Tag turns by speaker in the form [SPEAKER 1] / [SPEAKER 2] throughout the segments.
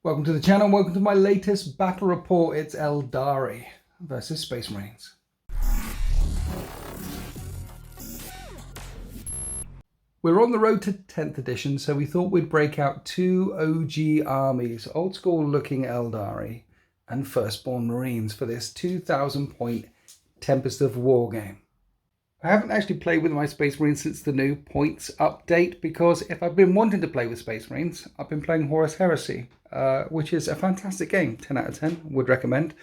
[SPEAKER 1] Welcome to the channel, welcome to my latest battle report. It's Eldar versus Space Marines. We're on the road to 10th edition, so we thought we'd break out two OG armies, old school looking Eldar and Firstborn Marines for this 2000 point Tempest of War game. I haven't actually played with my Space Marines since the new points update, because if I've been wanting to play with Space Marines, I've been playing Horus Heresy, which is a fantastic game, 10 out of 10, would recommend.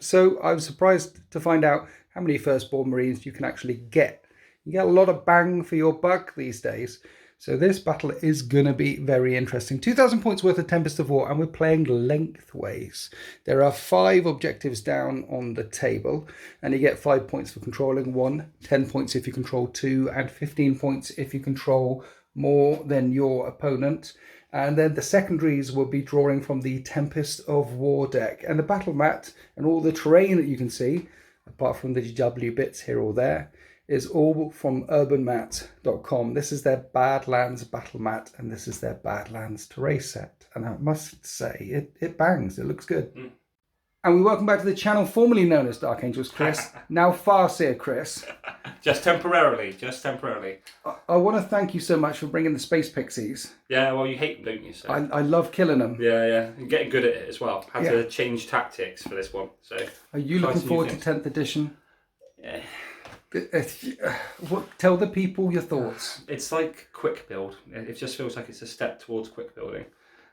[SPEAKER 1] So I was surprised to find out how many Firstborn Marines you can actually get. You get a lot of bang for your buck these days. So this battle is going to be very interesting. 2,000 points worth of Tempest of War, and we're playing lengthways. There are 5 objectives down on the table, and you get 5 points for controlling 1, 10 points if you control 2, and 15 points if you control more than your opponent. And then the secondaries will be drawing from the Tempest of War deck. And the battle mat and all the terrain that you can see, apart from the GW bits here or there, is all from urbanmat.com. This is their Badlands battle mat, and this is their Badlands terrain set. And I must say, it bangs, it looks good. And we welcome back to the channel, formerly known as Dark Angels Chris, now Farseer Chris.
[SPEAKER 2] Just temporarily, just temporarily.
[SPEAKER 1] I want to thank you so much for bringing the space pixies.
[SPEAKER 2] Yeah, well, you hate them, don't you? So.
[SPEAKER 1] I love killing them.
[SPEAKER 2] Yeah. You're getting good at it as well. Had to change tactics for this one. So.
[SPEAKER 1] Are you looking forward to 10th edition?
[SPEAKER 2] Yeah.
[SPEAKER 1] Tell the people your thoughts.
[SPEAKER 2] It's like quick build. It just feels like it's a step towards quick building.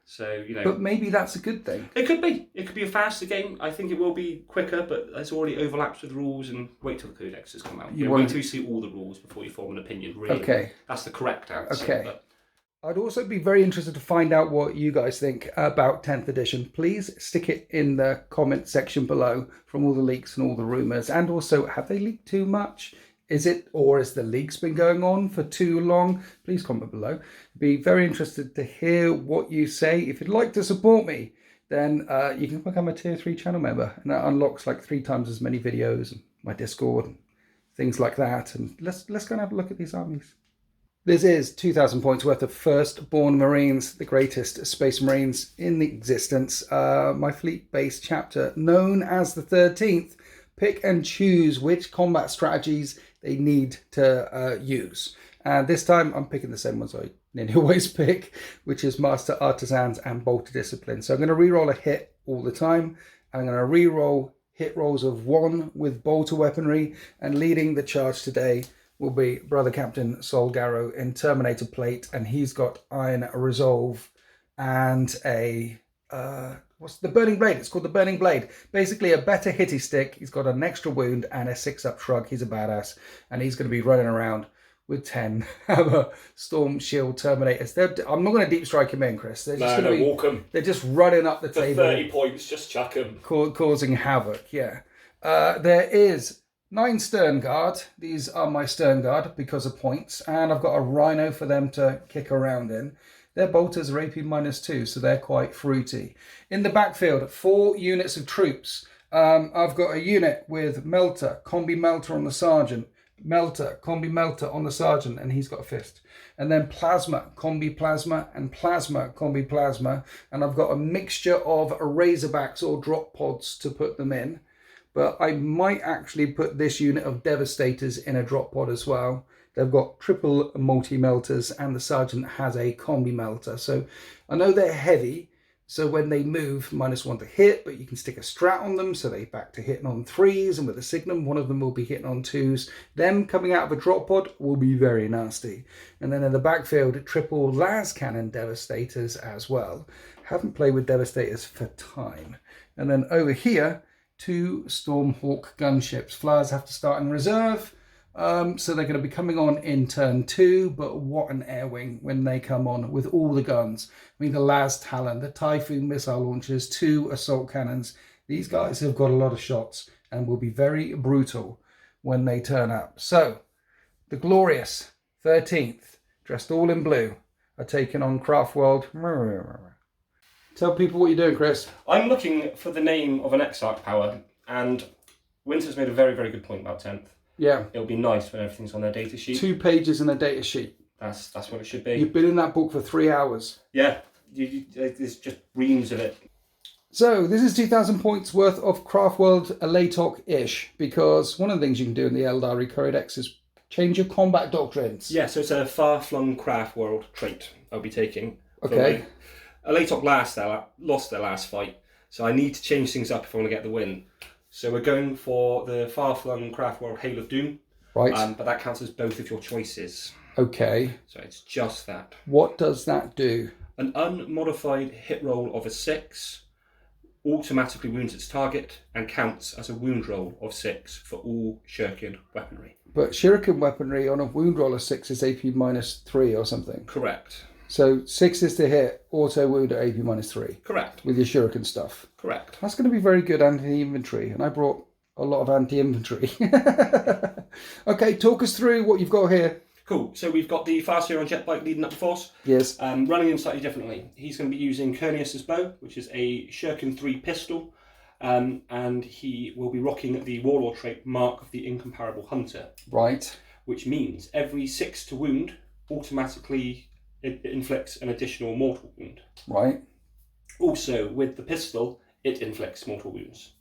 [SPEAKER 2] So, you know.
[SPEAKER 1] But maybe that's a good thing.
[SPEAKER 2] It could be. It could be a faster game. I think it will be quicker, but it's already overlaps with rules, and wait till the codexes come out. Wait till you see all the rules before you form an opinion, really. Okay. That's the correct answer.
[SPEAKER 1] Okay.
[SPEAKER 2] But...
[SPEAKER 1] I'd also be very interested to find out what you guys think about 10th edition. Please stick it in the comment section below from all the leaks and all the rumours. And also, have they leaked too much? Is it, or has the leaks been going on for too long? Please comment below. Be very interested to hear what you say. If you'd like to support me, then you can become a tier 3 channel member, and that unlocks like 3 times as many videos, and my Discord, and things like that. And let's go and have a look at these armies. This is 2,000 points worth of Firstborn Marines, the greatest Space Marines in existence. My fleet-based chapter, known as the 13th. Pick and choose which combat strategies they need to use. And this time I'm picking the same ones I nearly always pick, which is Master Artisans and Bolter Discipline. So I'm going to reroll a hit all the time. I'm going to reroll hit rolls of 1 with bolter weaponry, and leading the charge today will be Brother Captain Solgarrow in Terminator Plate, and he's got Iron Resolve and a what's the Burning Blade? It's called the Burning Blade. Basically a better hitty stick. He's got an extra wound and a 6-up shrug. He's a badass, and he's going to be running around with 10 Hammer Storm Shield Terminators. I'm not going to deep strike him in, Chris. They're just going to walk them. They're just running up the table.
[SPEAKER 2] 30 points, just chuck them.
[SPEAKER 1] Causing havoc. Yeah. There is 9 Stern Guard. These are my Stern Guard because of points, and I've got a Rhino for them to kick around in. Their bolters are AP -2, so they're quite fruity. In the backfield, 4 units of troops. I've got a unit with Melter, Combi Melter on the Sergeant, Melter, Combi Melter on the Sergeant, and he's got a fist. And then Plasma, Combi Plasma, and Plasma, Combi Plasma. And I've got a mixture of Razorbacks or drop pods to put them in. But I might actually put this unit of Devastators in a drop pod as well. They've got triple multi-melters, and the Sergeant has a combi melter. So I know they're heavy, so when they move, -1 to hit, but you can stick a strat on them, so they back to hitting on 3s, and with a Signum, one of them will be hitting on 2s. Them coming out of a drop pod will be very nasty. And then in the backfield, triple las cannon Devastators as well. Haven't played with Devastators for time. And then over here, 2 Stormhawk gunships. Flyers have to start in reserve. So they're going to be coming on in turn 2, but what an air wing when they come on with all the guns. I mean, the Las Talon, the Typhoon missile launchers, 2 assault cannons. These guys have got a lot of shots and will be very brutal when they turn up. So the glorious 13th, dressed all in blue, are taking on Craftworld. Tell people what you're doing, Chris.
[SPEAKER 2] I'm looking for the name of an Exarch power, and Winter's made a very, very good point about 10th.
[SPEAKER 1] Yeah.
[SPEAKER 2] It'll be nice when everything's on their data sheet.
[SPEAKER 1] 2 pages in a data sheet.
[SPEAKER 2] That's what it should be.
[SPEAKER 1] You've been in that book for 3 hours.
[SPEAKER 2] Yeah. there's just reams of it.
[SPEAKER 1] So this is 2,000 points worth of Craftworld Eldar-ish, because one of the things you can do in the Eldari Codex is change your combat doctrines.
[SPEAKER 2] Yeah, so it's a far-flung Craftworld trait I'll be taking.
[SPEAKER 1] Okay.
[SPEAKER 2] Eldar lost their last fight, so I need to change things up if I want to get the win. So we're going for the far-flung Craftworld Hail of Doom.
[SPEAKER 1] Right.
[SPEAKER 2] But that counts as both of your choices.
[SPEAKER 1] Okay.
[SPEAKER 2] So it's just that.
[SPEAKER 1] What does that do?
[SPEAKER 2] An unmodified hit roll of a 6 automatically wounds its target and counts as a wound roll of 6 for all shuriken weaponry.
[SPEAKER 1] But shuriken weaponry on a wound roll of 6 is AP -3 or something.
[SPEAKER 2] Correct.
[SPEAKER 1] So 6 is to hit, auto wound at AP -3.
[SPEAKER 2] Correct.
[SPEAKER 1] With your shuriken stuff.
[SPEAKER 2] Correct.
[SPEAKER 1] That's going to be very good anti-infantry, and I brought a lot of anti-infantry. Okay, talk us through what you've got here.
[SPEAKER 2] Cool. So we've got the Farseer on jet bike leading up the force.
[SPEAKER 1] Yes.
[SPEAKER 2] Running him slightly differently. He's going to be using Kernius's bow, which is a Shuriken 3 pistol, and he will be rocking the Warlord trait Mark of the Incomparable Hunter.
[SPEAKER 1] Right.
[SPEAKER 2] Which means every 6 to wound automatically it inflicts an additional mortal wound.
[SPEAKER 1] Right.
[SPEAKER 2] Also, with the pistol, it inflicts mortal wounds.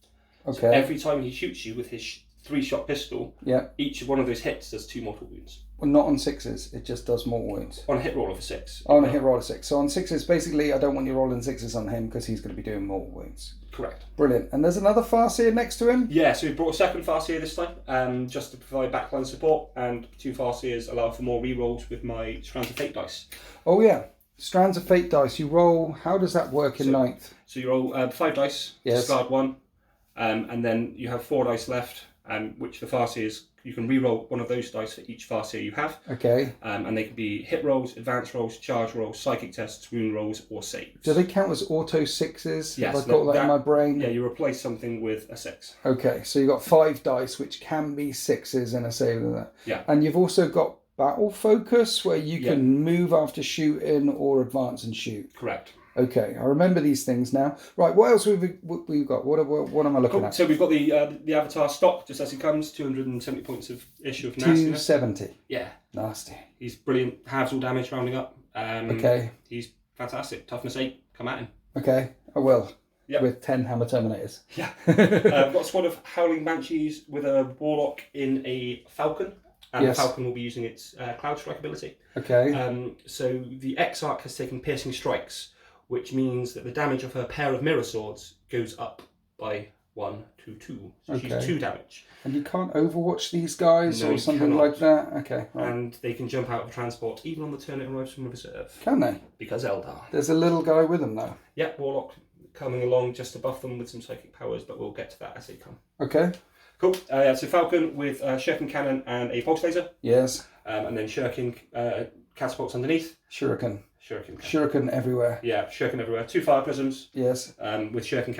[SPEAKER 1] Okay.
[SPEAKER 2] So every time he shoots you with his 3-shot pistol,
[SPEAKER 1] yeah,
[SPEAKER 2] each one of those hits does 2 mortal wounds.
[SPEAKER 1] Well, not on 6s. It just does more wounds.
[SPEAKER 2] On a hit roll of a 6.
[SPEAKER 1] Oh, on a hit roll of 6. So on 6s, basically, I don't want you rolling 6s on him because he's going to be doing more wounds.
[SPEAKER 2] Correct.
[SPEAKER 1] Brilliant. And there's another Farseer next to him?
[SPEAKER 2] Yeah, so we brought a second Farseer this time, just to provide backline support, and 2 Farseers allow for more rerolls with my Strands of Fate dice.
[SPEAKER 1] Oh, yeah. Strands of Fate dice. You roll, how does that work in 9th?
[SPEAKER 2] So you roll 5 dice,
[SPEAKER 1] yes,
[SPEAKER 2] discard 1, and then you have 4 dice left, which the Farseers, you can re-roll one of those dice for each Farseer you have.
[SPEAKER 1] Okay.
[SPEAKER 2] And they can be hit rolls, advance rolls, charge rolls, psychic tests, wound rolls, or saves.
[SPEAKER 1] Do they count as auto 6s?
[SPEAKER 2] Yes.
[SPEAKER 1] Have I got that in my brain?
[SPEAKER 2] Yeah, you replace something with a 6.
[SPEAKER 1] Okay, so you've got 5 dice, which can be 6s in a save of that.
[SPEAKER 2] Yeah.
[SPEAKER 1] And you've also got battle focus, where you can move after shooting or advance and shoot.
[SPEAKER 2] Correct.
[SPEAKER 1] Okay, I remember these things now. Right, what else have we got? What am I looking at?
[SPEAKER 2] So we've got the Avatar stock, just as he comes, 270 points of issue of nastiness.
[SPEAKER 1] 270?
[SPEAKER 2] Yeah.
[SPEAKER 1] Nasty.
[SPEAKER 2] He's brilliant, halves all damage rounding up.
[SPEAKER 1] Okay.
[SPEAKER 2] He's fantastic. Toughness 8, come at him.
[SPEAKER 1] Okay, I will.
[SPEAKER 2] Yep.
[SPEAKER 1] With 10 Hammer Terminators.
[SPEAKER 2] Yeah. We've got a squad of Howling Banshees with a Warlock in a Falcon. And the Falcon will be using its Cloud Strike ability.
[SPEAKER 1] Okay.
[SPEAKER 2] So the Exarch has taken Piercing Strikes, which means that the damage of her pair of mirror swords goes up by 1 to 2. So she's 2 damage.
[SPEAKER 1] And you can't overwatch these guys or something like that? Okay. Right.
[SPEAKER 2] And they can jump out of transport even on the turn it arrives from a reserve.
[SPEAKER 1] Can they?
[SPEAKER 2] Because Eldar.
[SPEAKER 1] There's a little guy with them though.
[SPEAKER 2] Yeah, Warlock coming along just to buff them with some psychic powers, but we'll get to that as they come.
[SPEAKER 1] Okay.
[SPEAKER 2] Cool. So Falcon with Shuriken Cannon and a Pulse Laser.
[SPEAKER 1] Yes.
[SPEAKER 2] And then Shuriken catapults underneath.
[SPEAKER 1] Shuriken
[SPEAKER 2] Shuriken
[SPEAKER 1] everywhere.
[SPEAKER 2] Yeah, Shuriken everywhere. 2 Fire Prisms.
[SPEAKER 1] Yes.
[SPEAKER 2] With Shuriken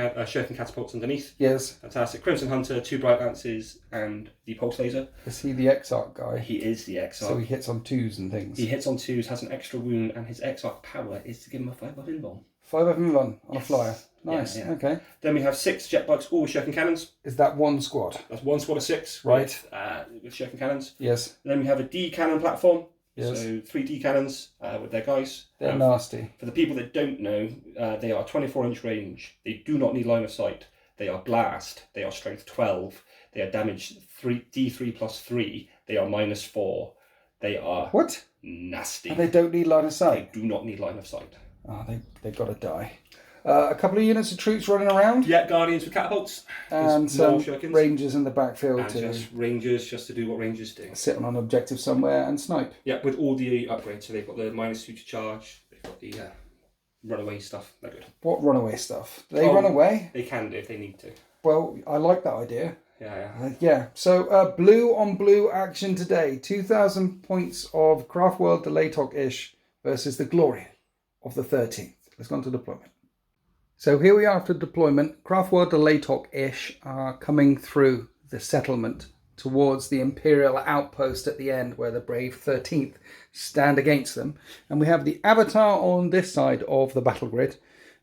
[SPEAKER 2] catapults underneath.
[SPEAKER 1] Yes.
[SPEAKER 2] Fantastic. Crimson Hunter, 2 Bright Lances, and the Pulse Laser.
[SPEAKER 1] Is he the Exarch guy?
[SPEAKER 2] He is the Exarch.
[SPEAKER 1] So he hits on 2s and things.
[SPEAKER 2] He hits on 2s, has an extra wound, and his Exarch power is to give him a 5-buff invuln.
[SPEAKER 1] 5 on a flyer. Nice.
[SPEAKER 2] Yeah.
[SPEAKER 1] Okay.
[SPEAKER 2] Then we have 6 jet bikes, all with Shuriken cannons.
[SPEAKER 1] Is that one squad?
[SPEAKER 2] That's 1 squad of 6.
[SPEAKER 1] Right.
[SPEAKER 2] With Shuriken cannons.
[SPEAKER 1] Yes.
[SPEAKER 2] Then we have a D cannon platform.
[SPEAKER 1] Yes.
[SPEAKER 2] So 3 D cannons with their guys.
[SPEAKER 1] They're nasty.
[SPEAKER 2] For the people that don't know, they are 24-inch range. They do not need line of sight. They are blast. They are strength 12. They are damage D3 plus 3. They are -4. They are nasty.
[SPEAKER 1] And they don't need line of sight?
[SPEAKER 2] They do not need line of sight.
[SPEAKER 1] Oh, they've got to die. A couple of units of troops running around.
[SPEAKER 2] Yeah, Guardians with catapults.
[SPEAKER 1] And some Rangers in the backfield
[SPEAKER 2] and just Rangers just to do what Rangers do.
[SPEAKER 1] Sit on an objective somewhere and snipe.
[SPEAKER 2] Yeah, with all the upgrades. So they've got the -2 to charge. They've got the runaway stuff. They're good.
[SPEAKER 1] What runaway stuff? Do they run away?
[SPEAKER 2] They can do if they need to.
[SPEAKER 1] Well, I like that idea.
[SPEAKER 2] Yeah.
[SPEAKER 1] So blue on blue action today. 2,000 points of Craftworld Eldar-ish versus the Glory of the 13th. Let's go on to deployment. So here we are after deployment. Craftworld Eldar-ish are coming through the settlement towards the Imperial outpost at the end where the brave 13th stand against them. And we have the Avatar on this side of the battle grid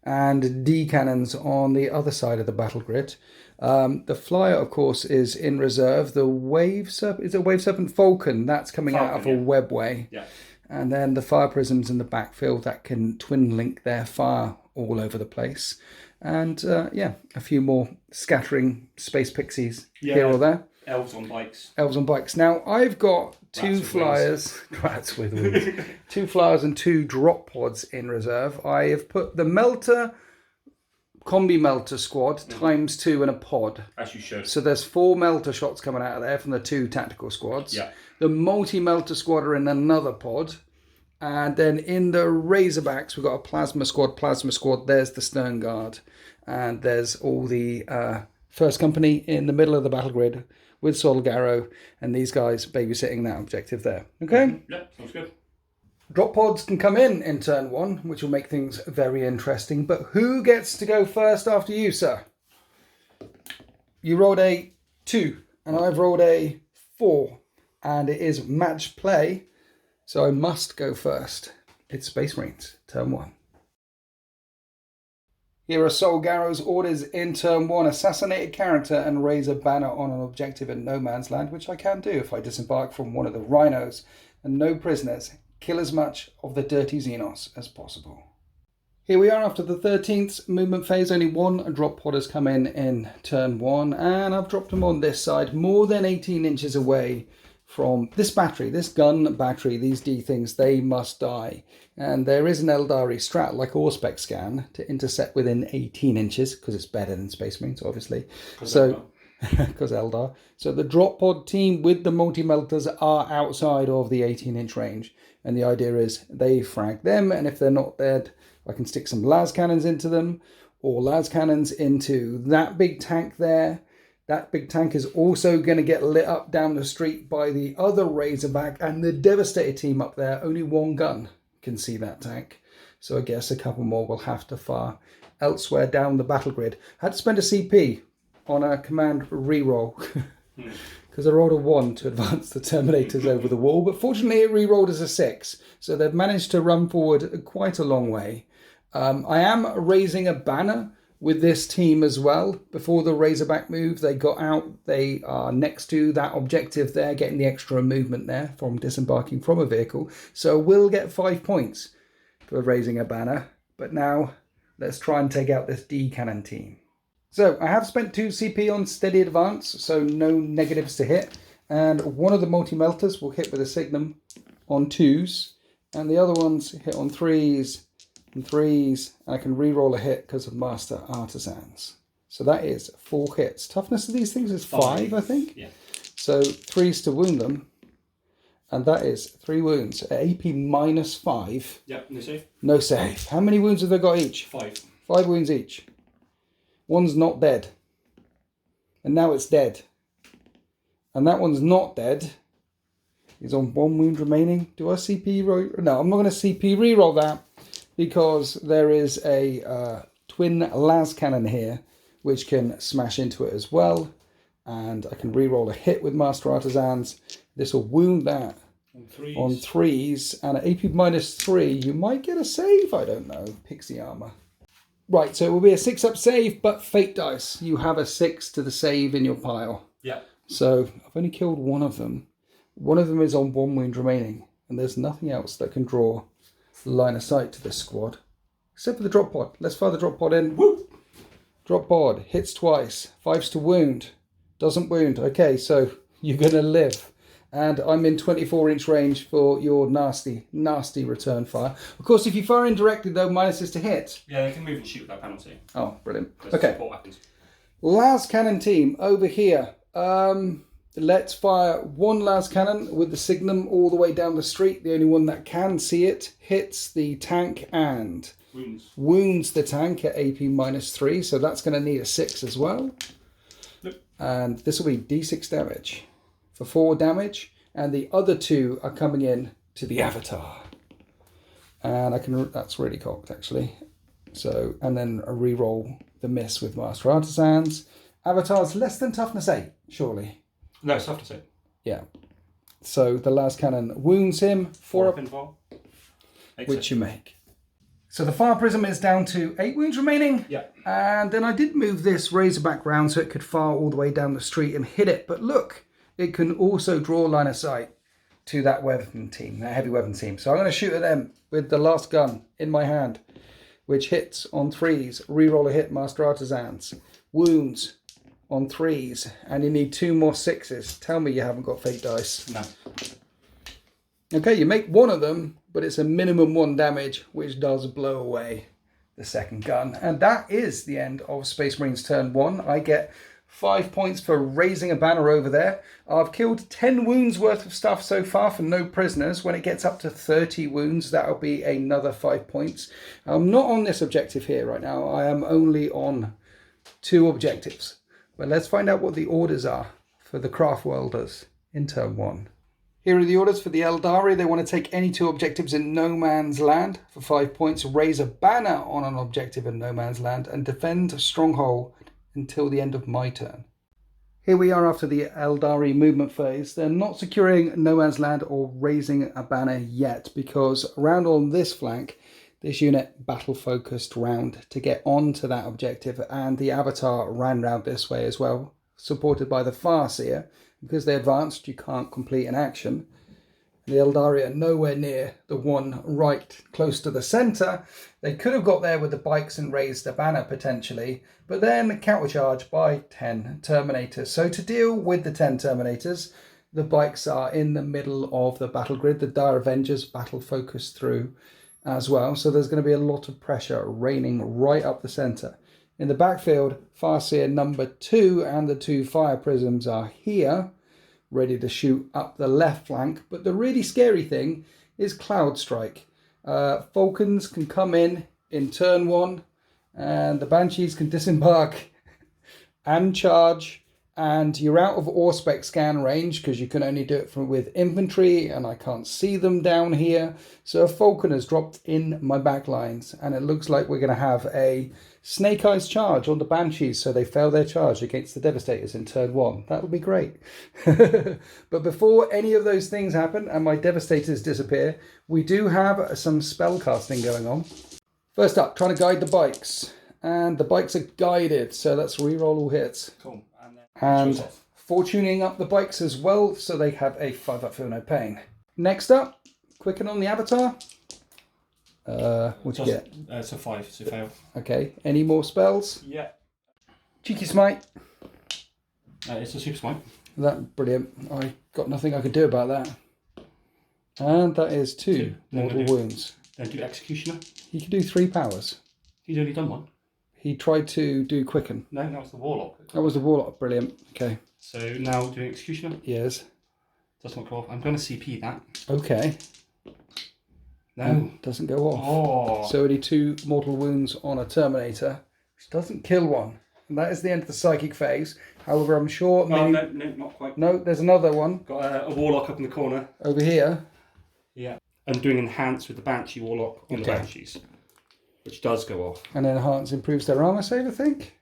[SPEAKER 1] and D cannons on the other side of the battle grid. The flyer, of course, is in reserve. The Wave Serpent, is it Wave Serpent Falcon? That's coming out of a webway.
[SPEAKER 2] Yeah.
[SPEAKER 1] And then the fire prisms in the backfield that can twin link their fire all over the place. And yeah, a few more scattering space pixies here or there.
[SPEAKER 2] Elves on bikes.
[SPEAKER 1] Elves on bikes. Now, I've got two flyers. Rats with wings. 2 flyers and 2 drop pods in reserve. I have put the melter, combi melter squad times 2 in a pod.
[SPEAKER 2] As you should.
[SPEAKER 1] So there's 4 melter shots coming out of there from the 2 tactical squads.
[SPEAKER 2] Yeah.
[SPEAKER 1] The multi-melter squad are in another pod. And then in the Razorbacks, we've got a plasma squad. There's the Stern Guard. And there's all the First Company in the middle of the battle grid with Solgaro. And these guys babysitting that objective there. Okay?
[SPEAKER 2] Yeah, sounds good.
[SPEAKER 1] Drop pods can come in turn 1, which will make things very interesting. But who gets to go first after you, sir? You rolled a 2, and I've rolled a 4. And it is match play. So I must go first. It's Space Marines, turn 1. Here are Solgaro's orders in turn 1. Assassinate a character and raise a banner on an objective in no man's land, which I can do if I disembark from one of the rhinos. And no prisoners. Kill as much of the dirty Xenos as possible. Here we are after the 13th movement phase. Only 1 drop pod has come in turn 1. And I've dropped them on this side, more than 18 inches away from this battery, this gun battery. These D things, they must die. And there is an Eldari strat like Auspex scan to intercept within 18 inches, because it's better than Space Marines, obviously. So, because Eldar. So the drop pod team with the multi-melters are outside of the 18-inch range. And the idea is they frag them, and if they're not dead, I can stick some las cannons into them, or las cannons into that big tank there. That big tank is also going to get lit up down the street by the other Razorback and the Devastator team up there. Only 1 gun can see that tank. So I guess a couple more will have to fire elsewhere down the battle grid. I had to spend a CP on a command reroll because I rolled a 1 to advance the Terminators over the wall. But fortunately it rerolled as a 6. So they've managed to run forward quite a long way. I am raising a banner with this team as well. Before the Razorback move, they got out. They are next to that objective there, getting the extra movement there from disembarking from a vehicle. So we'll get 5 points for raising a banner. But now let's try and take out this D cannon team. So I have spent 2 CP on steady advance, so no negatives to hit. And one of the multi-melters will hit with a Signum on 2s. And the other ones hit on 3s. And 3s, and I can re-roll a hit because of Master Artisans. So that is 4 hits. Toughness of these things is 5, I think.
[SPEAKER 2] Yeah.
[SPEAKER 1] So 3s to wound them, and that is 3 wounds. AP minus 5.
[SPEAKER 2] Yeah, no save.
[SPEAKER 1] No save. How many wounds have they got each?
[SPEAKER 2] 5.
[SPEAKER 1] 5 wounds each. One's not dead, and now it's dead. And that one's not dead. He's on 1 wound remaining. Do I CP roll? No, I'm not going to CP re-roll that, because there is a twin las cannon here which can smash into it as well, and I can re-roll a hit with Master Artisans. This will wound that on 3s, and at AP minus 3 you might get a save. I don't know, pixie armor. Right, so it will be a 6-up save, but fate dice. You have a 6 to the save in your pile.
[SPEAKER 2] Yeah.
[SPEAKER 1] So I've only killed 1 of them. One of them is on 1 wound remaining, and there's nothing else that can draw line of sight to this squad, except for the drop pod. Let's fire the drop pod in. Woo! Drop pod hits twice. 5s to wound. Doesn't wound. Okay, so you're going to live. And I'm in 24-inch range for your nasty, nasty return fire. Of course, if you fire indirectly, though, minus is to hit.
[SPEAKER 2] Yeah, they can move and shoot without penalty.
[SPEAKER 1] Oh, brilliant.
[SPEAKER 2] There's
[SPEAKER 1] Okay.
[SPEAKER 2] support weapons.
[SPEAKER 1] Las cannon team over here. Let's fire 1 las cannon with the Signum all the way down the street. The only one that can see it hits the tank and wounds the tank at AP minus 3. So that's going to need a 6 as well.
[SPEAKER 2] Yep.
[SPEAKER 1] And this will be D6 damage for 4 damage. And the other 2 are coming in to the Avatar. And I can, that's really cocked actually. So, and then a re-roll the miss with Master Artisans. Avatar's less than toughness 8, surely.
[SPEAKER 2] No, it's tough to say.
[SPEAKER 1] Yeah. So the last cannon wounds him. 4 up,
[SPEAKER 2] pinfall.
[SPEAKER 1] which you make. So the fire prism is down to 8 wounds remaining.
[SPEAKER 2] Yeah.
[SPEAKER 1] And then I did move this Razorback round so it could fire all the way down the street and hit it. But look, it can also draw line of sight to that weapon team, that heavy weapon team. So I'm going to shoot at them with the last gun in my hand, which hits on 3s. Reroll a hit, Master Artisans. Wounds on 3s, and you need 2 more 6s. Tell me you haven't got fake dice.
[SPEAKER 2] No.
[SPEAKER 1] Okay, you make one of them, but it's a minimum 1 damage, which does blow away the second gun. And that is the end of Space Marines turn 1. I get 5 points for raising a banner over there. I've killed 10 wounds worth of stuff so far for no prisoners. When it gets up to 30 wounds, that'll be another 5 points. I'm not on this objective here right now. I am only on 2 objectives. But let's find out what the orders are for the Craftworlders in turn 1. Here are the orders for the Eldari. They want to take any 2 objectives in no man's land for 5 points, raise a banner on an objective in no man's land, and defend a stronghold until the end of my turn. Here we are after the Eldari movement phase. They're not securing no man's land or raising a banner yet, because around on this flank, this unit battle focused round to get onto that objective, and the Avatar ran round this way as well, supported by the Farseer. Because they advanced, you can't complete an action. The Eldari are nowhere near the one right close to the centre. They could have got there with the bikes and raised a banner potentially, but then countercharged by 10 Terminators. So to deal with the 10 Terminators, the bikes are in the middle of the battle grid. The Dire Avengers battle focused through as well. So there's going to be a lot of pressure raining right up the centre. In the backfield, Farseer number 2 and the 2 fire prisms are here, ready to shoot up the left flank. But the really scary thing is Cloud Strike. Falcons can come in turn 1, and the Banshees can disembark and charge. And you're out of Auspex scan range because you can only do it with infantry, and I can't see them down here. So a Falcon has dropped in my back lines, and it looks like we're going to have a Snake Eyes charge on the Banshees, so they fail their charge against the Devastators in turn 1. That would be great. But before any of those things happen and my Devastators disappear, we do have some spell casting going on. First up, trying to guide the bikes. And the bikes are guided, so let's reroll all hits.
[SPEAKER 2] Cool.
[SPEAKER 1] And fortuning up the bikes as well, so they have a 5-up feel no pain. Next up, quicken on the Avatar. What'd you get?
[SPEAKER 2] It's a 5, so fail.
[SPEAKER 1] Okay, any more spells?
[SPEAKER 2] Yeah.
[SPEAKER 1] Cheeky Smite.
[SPEAKER 2] It's a super smite.
[SPEAKER 1] That brilliant. I got nothing I could do about that. And that is 2 mortal wounds.
[SPEAKER 2] Then do Executioner.
[SPEAKER 1] He can do 3 powers.
[SPEAKER 2] He's only done 1.
[SPEAKER 1] He tried to do quicken.
[SPEAKER 2] No, that was the Warlock.
[SPEAKER 1] That was the Warlock. Brilliant. Okay.
[SPEAKER 2] So now doing Executioner.
[SPEAKER 1] Yes.
[SPEAKER 2] Does not go off. I'm going to CP that.
[SPEAKER 1] Okay.
[SPEAKER 2] No.
[SPEAKER 1] Doesn't go off.
[SPEAKER 2] Oh.
[SPEAKER 1] So only 2 mortal wounds on a Terminator, which doesn't kill one. And that is the end of the psychic phase. However, I'm sure...
[SPEAKER 2] No, not quite.
[SPEAKER 1] No, there's another one.
[SPEAKER 2] Got a Warlock up in the corner.
[SPEAKER 1] Over here.
[SPEAKER 2] Yeah. And doing Enhance with the Banshee Warlock on the Banshees, which does go off.
[SPEAKER 1] And Enhance improves their armor save, I think?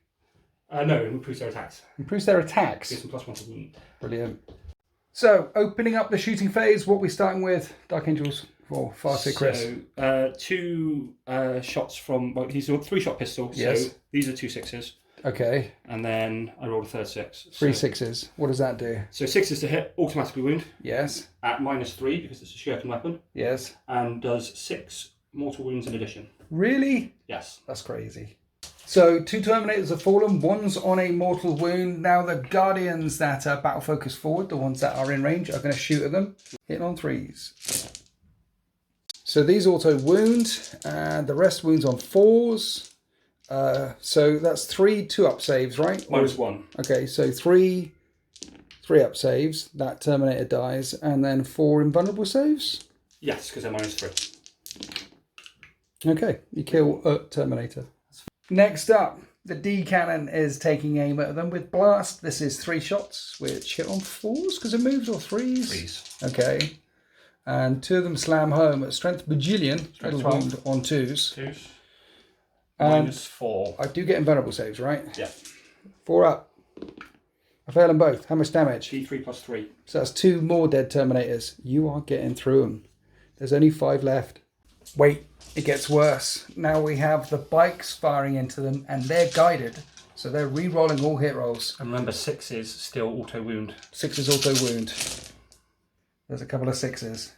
[SPEAKER 2] No, it improves their attacks.
[SPEAKER 1] Improves their attacks.
[SPEAKER 2] Gives them +1 to wound.
[SPEAKER 1] Brilliant. So, opening up the shooting phase, what are we starting with? Dark Angels for Farseer Chris.
[SPEAKER 2] So, 2 shots from... Well, these are 3-shot pistols.
[SPEAKER 1] Yes.
[SPEAKER 2] So these are 2 6s.
[SPEAKER 1] Okay.
[SPEAKER 2] And then I rolled a third 6.
[SPEAKER 1] 3 6s. What does that do?
[SPEAKER 2] So 6s to hit, automatically wound.
[SPEAKER 1] Yes.
[SPEAKER 2] At -3 because it's a Shuriken weapon.
[SPEAKER 1] Yes.
[SPEAKER 2] And does 6 mortal wounds in addition.
[SPEAKER 1] Really?
[SPEAKER 2] Yes.
[SPEAKER 1] That's crazy. So 2 Terminators have fallen. One's on a mortal wound. Now the Guardians that are battle focused forward, the ones that are in range, are going to shoot at them. Hitting on 3s. So these auto wound, and the rest wounds on 4s. So that's 3 2-up saves, right?
[SPEAKER 2] -1.
[SPEAKER 1] Okay, so 3 3-up saves. That Terminator dies, and then 4 invulnerable saves.
[SPEAKER 2] Yes, because they're -3.
[SPEAKER 1] Okay, you kill a Terminator. Next up, the D cannon is taking aim at them with blast. This is 3 shots, which hit on 4s because it moves, or 3s.
[SPEAKER 2] 3s.
[SPEAKER 1] Okay, and 2 of them slam home at strength bajillion.
[SPEAKER 2] Strength
[SPEAKER 1] wound on 2s.
[SPEAKER 2] 2s.
[SPEAKER 1] And
[SPEAKER 2] -4.
[SPEAKER 1] I do get invulnerable saves, right?
[SPEAKER 2] Yeah.
[SPEAKER 1] 4 up. I fail them both. How much damage?
[SPEAKER 2] D3 +3.
[SPEAKER 1] So that's 2 more dead Terminators. You are getting through them. There's only 5 left. Wait, it gets worse. Now we have the bikes firing into them, and they're guided. So they're re-rolling all hit rolls.
[SPEAKER 2] And remember, 6 is still auto wound.
[SPEAKER 1] 6 is auto wound. There's a couple of 6s.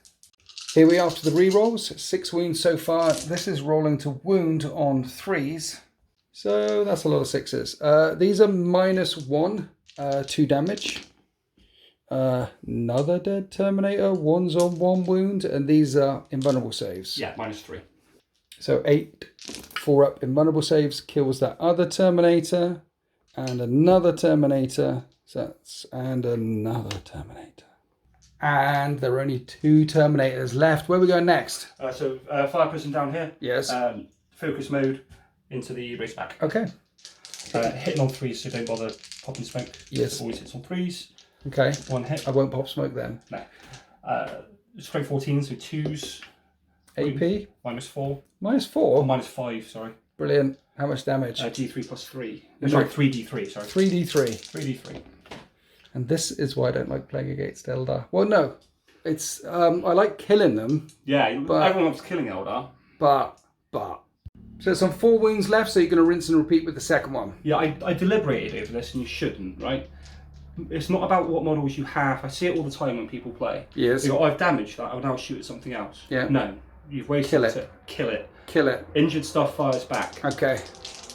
[SPEAKER 1] Here we are after the rerolls. 6 wounds so far. This is rolling to wound on 3s. So that's a lot of 6s. These are -1, 2 damage. Another dead Terminator, 1's on 1 wound, and these are invulnerable saves.
[SPEAKER 2] Yeah, -3.
[SPEAKER 1] So 8 4-up invulnerable saves kills that other Terminator, and another Terminator, and another Terminator. And there are only 2 Terminators left. Where are we going next?
[SPEAKER 2] Fire prison down here.
[SPEAKER 1] Yes.
[SPEAKER 2] Focus mode into the raceback.
[SPEAKER 1] Okay.
[SPEAKER 2] Hitting on 3s, so don't bother popping smoke.
[SPEAKER 1] Yes.
[SPEAKER 2] It always hits on 3s.
[SPEAKER 1] Okay.
[SPEAKER 2] 1 hit.
[SPEAKER 1] I won't pop smoke then.
[SPEAKER 2] No. Strength 14, so 2s.
[SPEAKER 1] AP?
[SPEAKER 2] -4.
[SPEAKER 1] -4?
[SPEAKER 2] Or -5, sorry.
[SPEAKER 1] Brilliant. How much damage?
[SPEAKER 2] D3 plus 3.
[SPEAKER 1] Is
[SPEAKER 2] Sorry,
[SPEAKER 1] it-
[SPEAKER 2] 3d3, sorry.
[SPEAKER 1] 3d3.
[SPEAKER 2] 3d3.
[SPEAKER 1] And this is why I don't like playing against Eldar. Well, no. It's, I like killing them,
[SPEAKER 2] Yeah,
[SPEAKER 1] But-
[SPEAKER 2] everyone loves killing Eldar.
[SPEAKER 1] but. So it's on 4 wounds left, so you're going to rinse and repeat with the second one.
[SPEAKER 2] Yeah, I deliberated over this, and you shouldn't, right? It's not about what models you have. I see it all the time when people play.
[SPEAKER 1] Yes.
[SPEAKER 2] You go, I've damaged that, I'll now shoot at something else.
[SPEAKER 1] Yeah.
[SPEAKER 2] No, you've wasted
[SPEAKER 1] Kill it.
[SPEAKER 2] it. Kill it.
[SPEAKER 1] Kill it.
[SPEAKER 2] Injured stuff fires back.
[SPEAKER 1] Okay.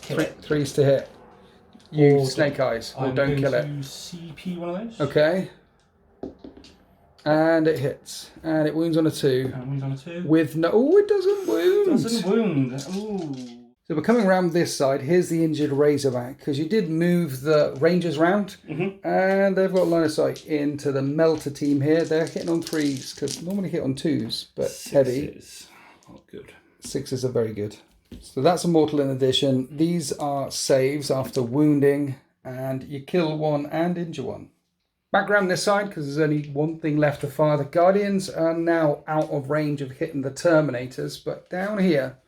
[SPEAKER 2] Kill it.
[SPEAKER 1] 3s to hit. You
[SPEAKER 2] Or
[SPEAKER 1] snake eyes. Or
[SPEAKER 2] I'm
[SPEAKER 1] don't
[SPEAKER 2] going
[SPEAKER 1] kill
[SPEAKER 2] to
[SPEAKER 1] it.
[SPEAKER 2] CP one of those.
[SPEAKER 1] Okay. And it hits. And it wounds on a 2.
[SPEAKER 2] And wounds on a 2.
[SPEAKER 1] With no... Oh, it doesn't wound.
[SPEAKER 2] Doesn't wound. Ooh.
[SPEAKER 1] So we're coming around this side. Here's the injured Razorback, because you did move the Rangers round, and they've got line of sight into the Melter team here. They're hitting on 3s, because normally hit on 2s, but
[SPEAKER 2] 6s.
[SPEAKER 1] heavy.
[SPEAKER 2] Oh, good.
[SPEAKER 1] 6s are very good. So that's a mortal in addition. These are saves after wounding, and you kill 1 and injure 1. Back around this side, because there's only 1 thing left to fire. The Guardians are now out of range of hitting the Terminators, but down here,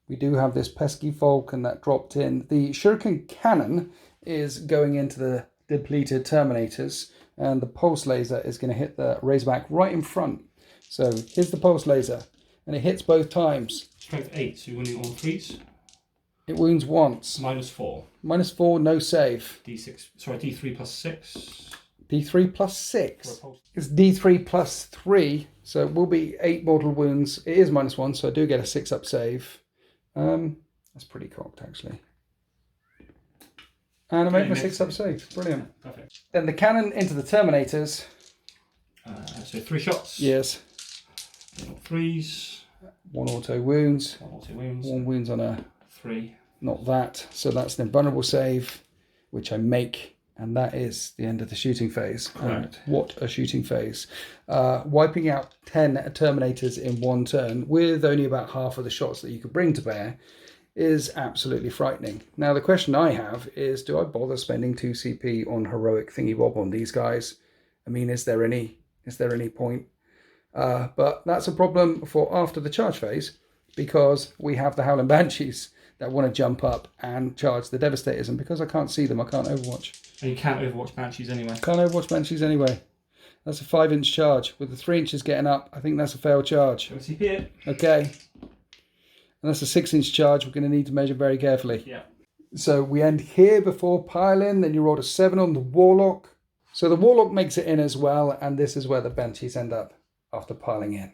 [SPEAKER 1] we do have this pesky Falcon that dropped in. The Shuriken Cannon is going into the depleted Terminators, and the Pulse Laser is going to hit the Razorback right in front. So here's the Pulse Laser, and it hits both times.
[SPEAKER 2] Strength 8, so you're winning on 3s.
[SPEAKER 1] It wounds once.
[SPEAKER 2] -4.
[SPEAKER 1] -4, no save.
[SPEAKER 2] D6. Sorry, D3 plus 6.
[SPEAKER 1] D3 plus 6.
[SPEAKER 2] For a pulse.
[SPEAKER 1] It's D3 plus 3, so it will be 8 mortal wounds. It is -1, so I do get a 6-up save. That's pretty cocked, actually. And I make my 6-up save. Brilliant.
[SPEAKER 2] Perfect.
[SPEAKER 1] Then the cannon into the Terminators.
[SPEAKER 2] So 3 shots.
[SPEAKER 1] Yes.
[SPEAKER 2] 3s.
[SPEAKER 1] 1 auto wounds.
[SPEAKER 2] 1 auto wounds.
[SPEAKER 1] 1 wounds on a...
[SPEAKER 2] 3.
[SPEAKER 1] Not that. So that's an invulnerable save, which I make. And that is the end of the shooting phase.
[SPEAKER 2] Correct.
[SPEAKER 1] What a shooting phase. Wiping out 10 Terminators in 1 turn with only about half of the shots that you could bring to bear is absolutely frightening. Now, the question I have is, do I bother spending 2 CP on heroic thingy bob on these guys? I mean, is there any point? But that's a problem for after the charge phase, because we have the Howling Banshees that want to jump up and charge the Devastators, and because I can't see them, I can't overwatch.
[SPEAKER 2] And you can't overwatch Banshees anyway.
[SPEAKER 1] Can't overwatch Banshees anyway. That's a 5-inch charge. With the 3 inches getting up, I think that's a failed charge.
[SPEAKER 2] Go CP it.
[SPEAKER 1] Okay. And that's a 6-inch charge. We're going to need to measure very carefully.
[SPEAKER 2] Yeah.
[SPEAKER 1] So we end here before piling. Then you rolled a 7 on the Warlock. So the Warlock makes it in as well. And this is where the Banshees end up after piling in.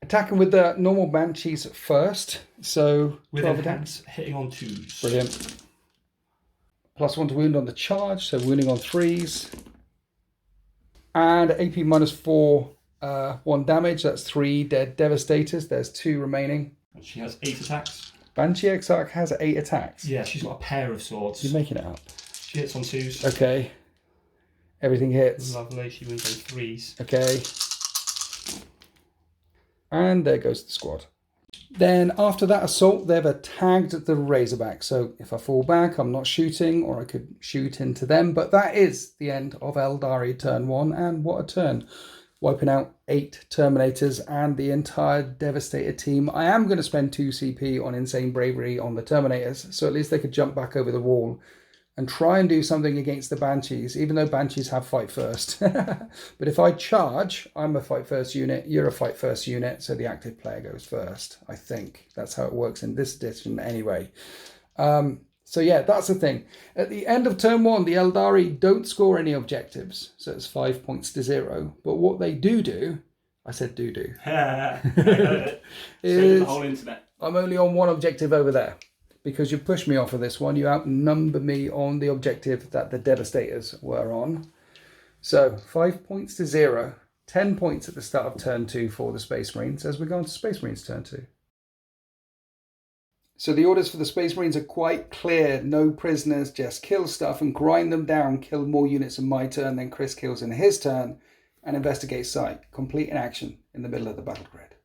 [SPEAKER 1] Attacking with the normal Banshees first. So
[SPEAKER 2] With
[SPEAKER 1] 12
[SPEAKER 2] attacks
[SPEAKER 1] attacks.
[SPEAKER 2] hitting on 2s.
[SPEAKER 1] Brilliant. +1 to wound on the charge, so wounding on 3s. And AP -4, 1 damage. That's 3 dead Devastators. There's 2 remaining.
[SPEAKER 2] And she has 8 attacks.
[SPEAKER 1] Banshee Exarch has 8 attacks.
[SPEAKER 2] Yeah, she's got a pair of swords.
[SPEAKER 1] You're making it up.
[SPEAKER 2] She hits on 2s.
[SPEAKER 1] Okay. Everything hits.
[SPEAKER 2] Lovely, she wins on 3s.
[SPEAKER 1] Okay. And there goes the squad. Then after that assault, they've tagged the Razorback. So if I fall back, I'm not shooting, or I could shoot into them. But that is the end of Eldari turn 1. And what a turn. Wiping out 8 Terminators and the entire Devastator team. I am going to spend 2 CP on Insane Bravery on the Terminators, so at least they could jump back over the wall and try and do something against the Banshees, even though Banshees have fight first. But if I charge, I'm a fight first unit, you're a fight first unit, so the active player goes first. I think that's how it works in this edition anyway. So yeah, that's the thing. At the end of turn 1, the Eldari don't score any objectives. So it's 5 points to 0. But what they do, I said do.
[SPEAKER 2] I heard it. So the whole internet.
[SPEAKER 1] I'm only on one objective over there. Because you pushed me off of this one. You outnumber me on the objective that the Devastators were on. So 5 points to 0. 10 points at the start of turn 2 for the Space Marines as we go on to Space Marines turn 2. So the orders for the Space Marines are quite clear. No prisoners, just kill stuff and grind them down. Kill more units in my turn than Chris kills in his turn. And investigate site. Complete an action in the middle of the battle grid.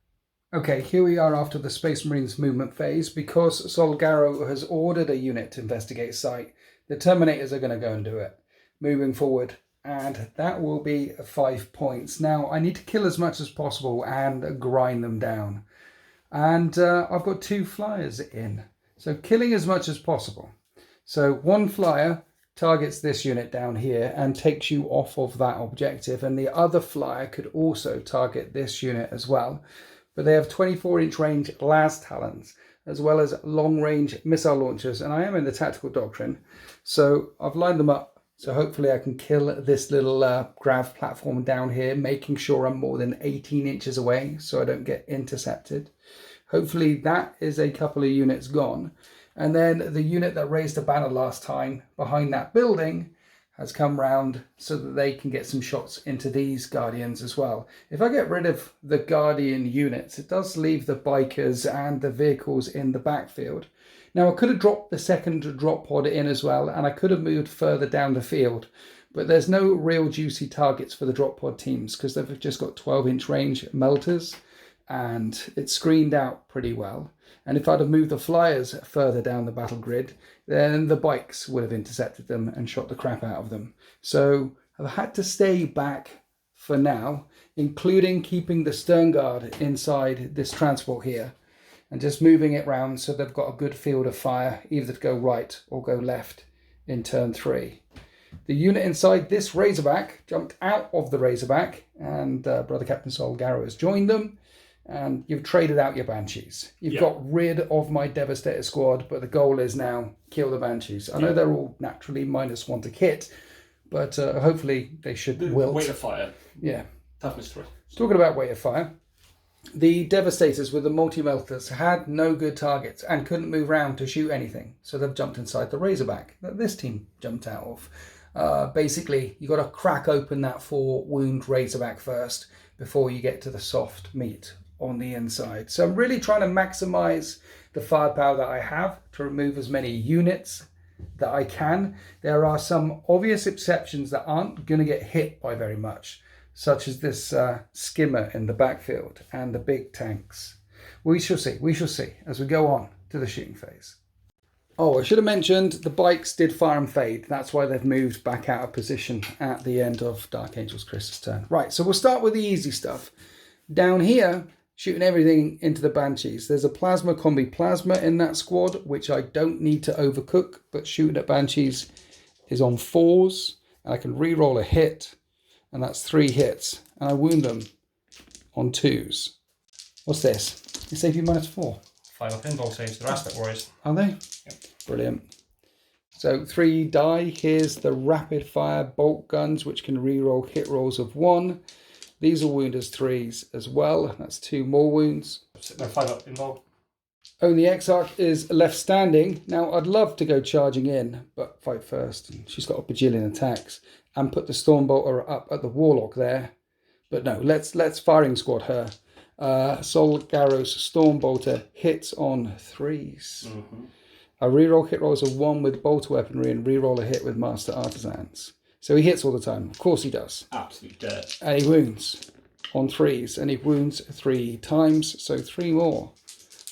[SPEAKER 1] Okay, here we are after the Space Marines movement phase. Because Solgaro has ordered a unit to investigate site, the Terminators are going to go and do it. Moving forward. And that will be 5 points. Now, I need to kill as much as possible and grind them down. And I've got 2 flyers in. So killing as much as possible. So 1 flyer targets this unit down here and takes you off of that objective. And the other flyer could also target this unit as well. But they have 24-inch range las talons, as well as long-range missile launchers. And I am in the tactical doctrine. So I've lined them up. So hopefully I can kill this little grav platform down here, making sure I'm more than 18 inches away so I don't get intercepted. Hopefully that is a couple of units gone. And then the unit that raised the banner last time behind that building has come round so that they can get some shots into these Guardians as well. If I get rid of the Guardian units, it does leave the bikers and the vehicles in the backfield. Now, I could have dropped the second drop pod in as well, and I could have moved further down the field. But there's no real juicy targets for the drop pod teams because they've just got 12-inch range melters, and it's screened out pretty well. And if I'd have moved the flyers further down the battle grid, then the bikes would have intercepted them and shot the crap out of them. So I've had to stay back for now, including keeping the stern guard inside this transport here. And just moving it round so they've got a good field of fire, either to go right or go left in turn 3. The unit inside this Razorback jumped out of the Razorback, and Brother Captain Solgaro has joined them. And you've traded out your Banshees. You've got rid of my Devastator squad, but the goal is now kill the Banshees. I know they're all naturally -1 to hit, but hopefully they should wilt.
[SPEAKER 2] Weight of fire.
[SPEAKER 1] Yeah.
[SPEAKER 2] Toughness 3.
[SPEAKER 1] Talking about weight of fire. The Devastators with the multi-melters had no good targets and couldn't move around to shoot anything. So they've jumped inside the Razorback that this team jumped out of. Basically, you've got to crack open that 4-wound Razorback first before you get to the soft meat on the inside. So I'm really trying to maximize the firepower that I have to remove as many units that I can. There are some obvious exceptions that aren't going to get hit by very much, such as this skimmer in the backfield and the big tanks. We shall see as we go on to the shooting phase. Oh, I should have mentioned the bikes did fire and fade. That's why they've moved back out of position at the end of Dark Angel's Chris's turn. Right, so we'll start with the easy stuff. Down here, shooting everything into the Banshees. There's a Plasma Combi Plasma in that squad, which I don't need to overcook, but shooting at Banshees is on 4s, and I can re-roll a hit, and that's 3 hits, and I wound them on 2s. What's this? It's AP -4.
[SPEAKER 2] Final pinball saves, the Aspect Warriors.
[SPEAKER 1] Are they?
[SPEAKER 2] Yep.
[SPEAKER 1] Brilliant. So 3 die. Here's the rapid fire bolt guns, which can re-roll hit rolls of 1. These are wound as 3s as well. That's 2 more wounds.
[SPEAKER 2] No 5-up involved.
[SPEAKER 1] Only Exarch is left standing. Now, I'd love to go charging in, but fight first. She's got a bajillion attacks. And put the Stormbolter up at the Warlock there. But no, let's firing squad her. Solgaro's Stormbolter hits on 3s. Mm-hmm. I reroll hit rolls of 1 with bolter weaponry and reroll a hit with Master Artisans. So he hits all the time. Of course he does.
[SPEAKER 2] Absolute dirt.
[SPEAKER 1] And he wounds on 3s. And he wounds 3 times. So 3 more.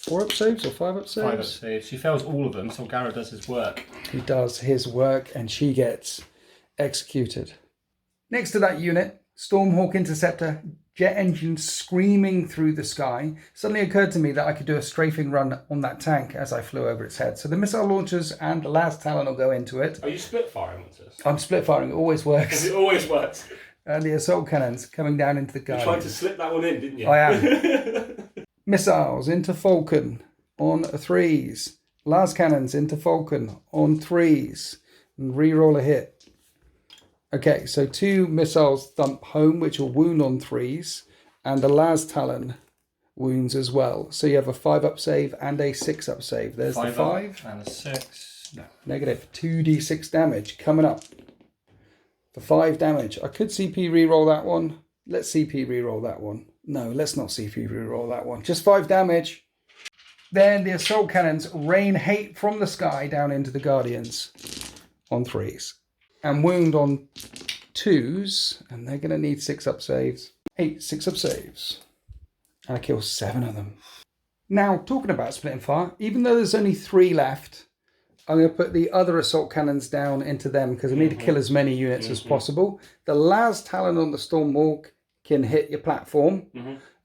[SPEAKER 1] 4-up saves or 5-up saves?
[SPEAKER 2] 5-up saves. She fails all of them, so Solgaro does his work.
[SPEAKER 1] He does his work and she gets executed. Next to that unit, Stormhawk Interceptor, jet engines screaming through the sky. Suddenly occurred to me that I could do a strafing run on that tank as I flew over its head. So the missile launchers and the last Talon will go into it.
[SPEAKER 2] Are you split firing with this?
[SPEAKER 1] I'm split firing, it always works.
[SPEAKER 2] It always works.
[SPEAKER 1] And the assault cannons coming down into the Guardian.
[SPEAKER 2] You tried to slip that one in, didn't you?
[SPEAKER 1] I am. Missiles into Falcon on 3s. Las cannons into Falcon on 3s and re-roll a hit. Okay, so 2 missiles thump home, which will wound on 3s, and the Las Talon wounds as well. So you have a 5-up save and a 6-up save. There's the 5
[SPEAKER 2] and a 6. No.
[SPEAKER 1] Negative. 2d6 damage coming up for 5 damage. I could CP reroll that one. Let's CP reroll that one. No, let's not CP reroll that one. Just 5 damage. Then the assault cannons rain hate from the sky down into the Guardians on 3s. And wound on 2s. And they're going to need 6-up saves. 8 6-up saves. And I kill 7 of them. Now, talking about splitting fire, even though there's only 3 left, I'm going to put the other assault cannons down into them because I need to kill as many units as possible. The Las Talon on the Stormhawk can hit your platform.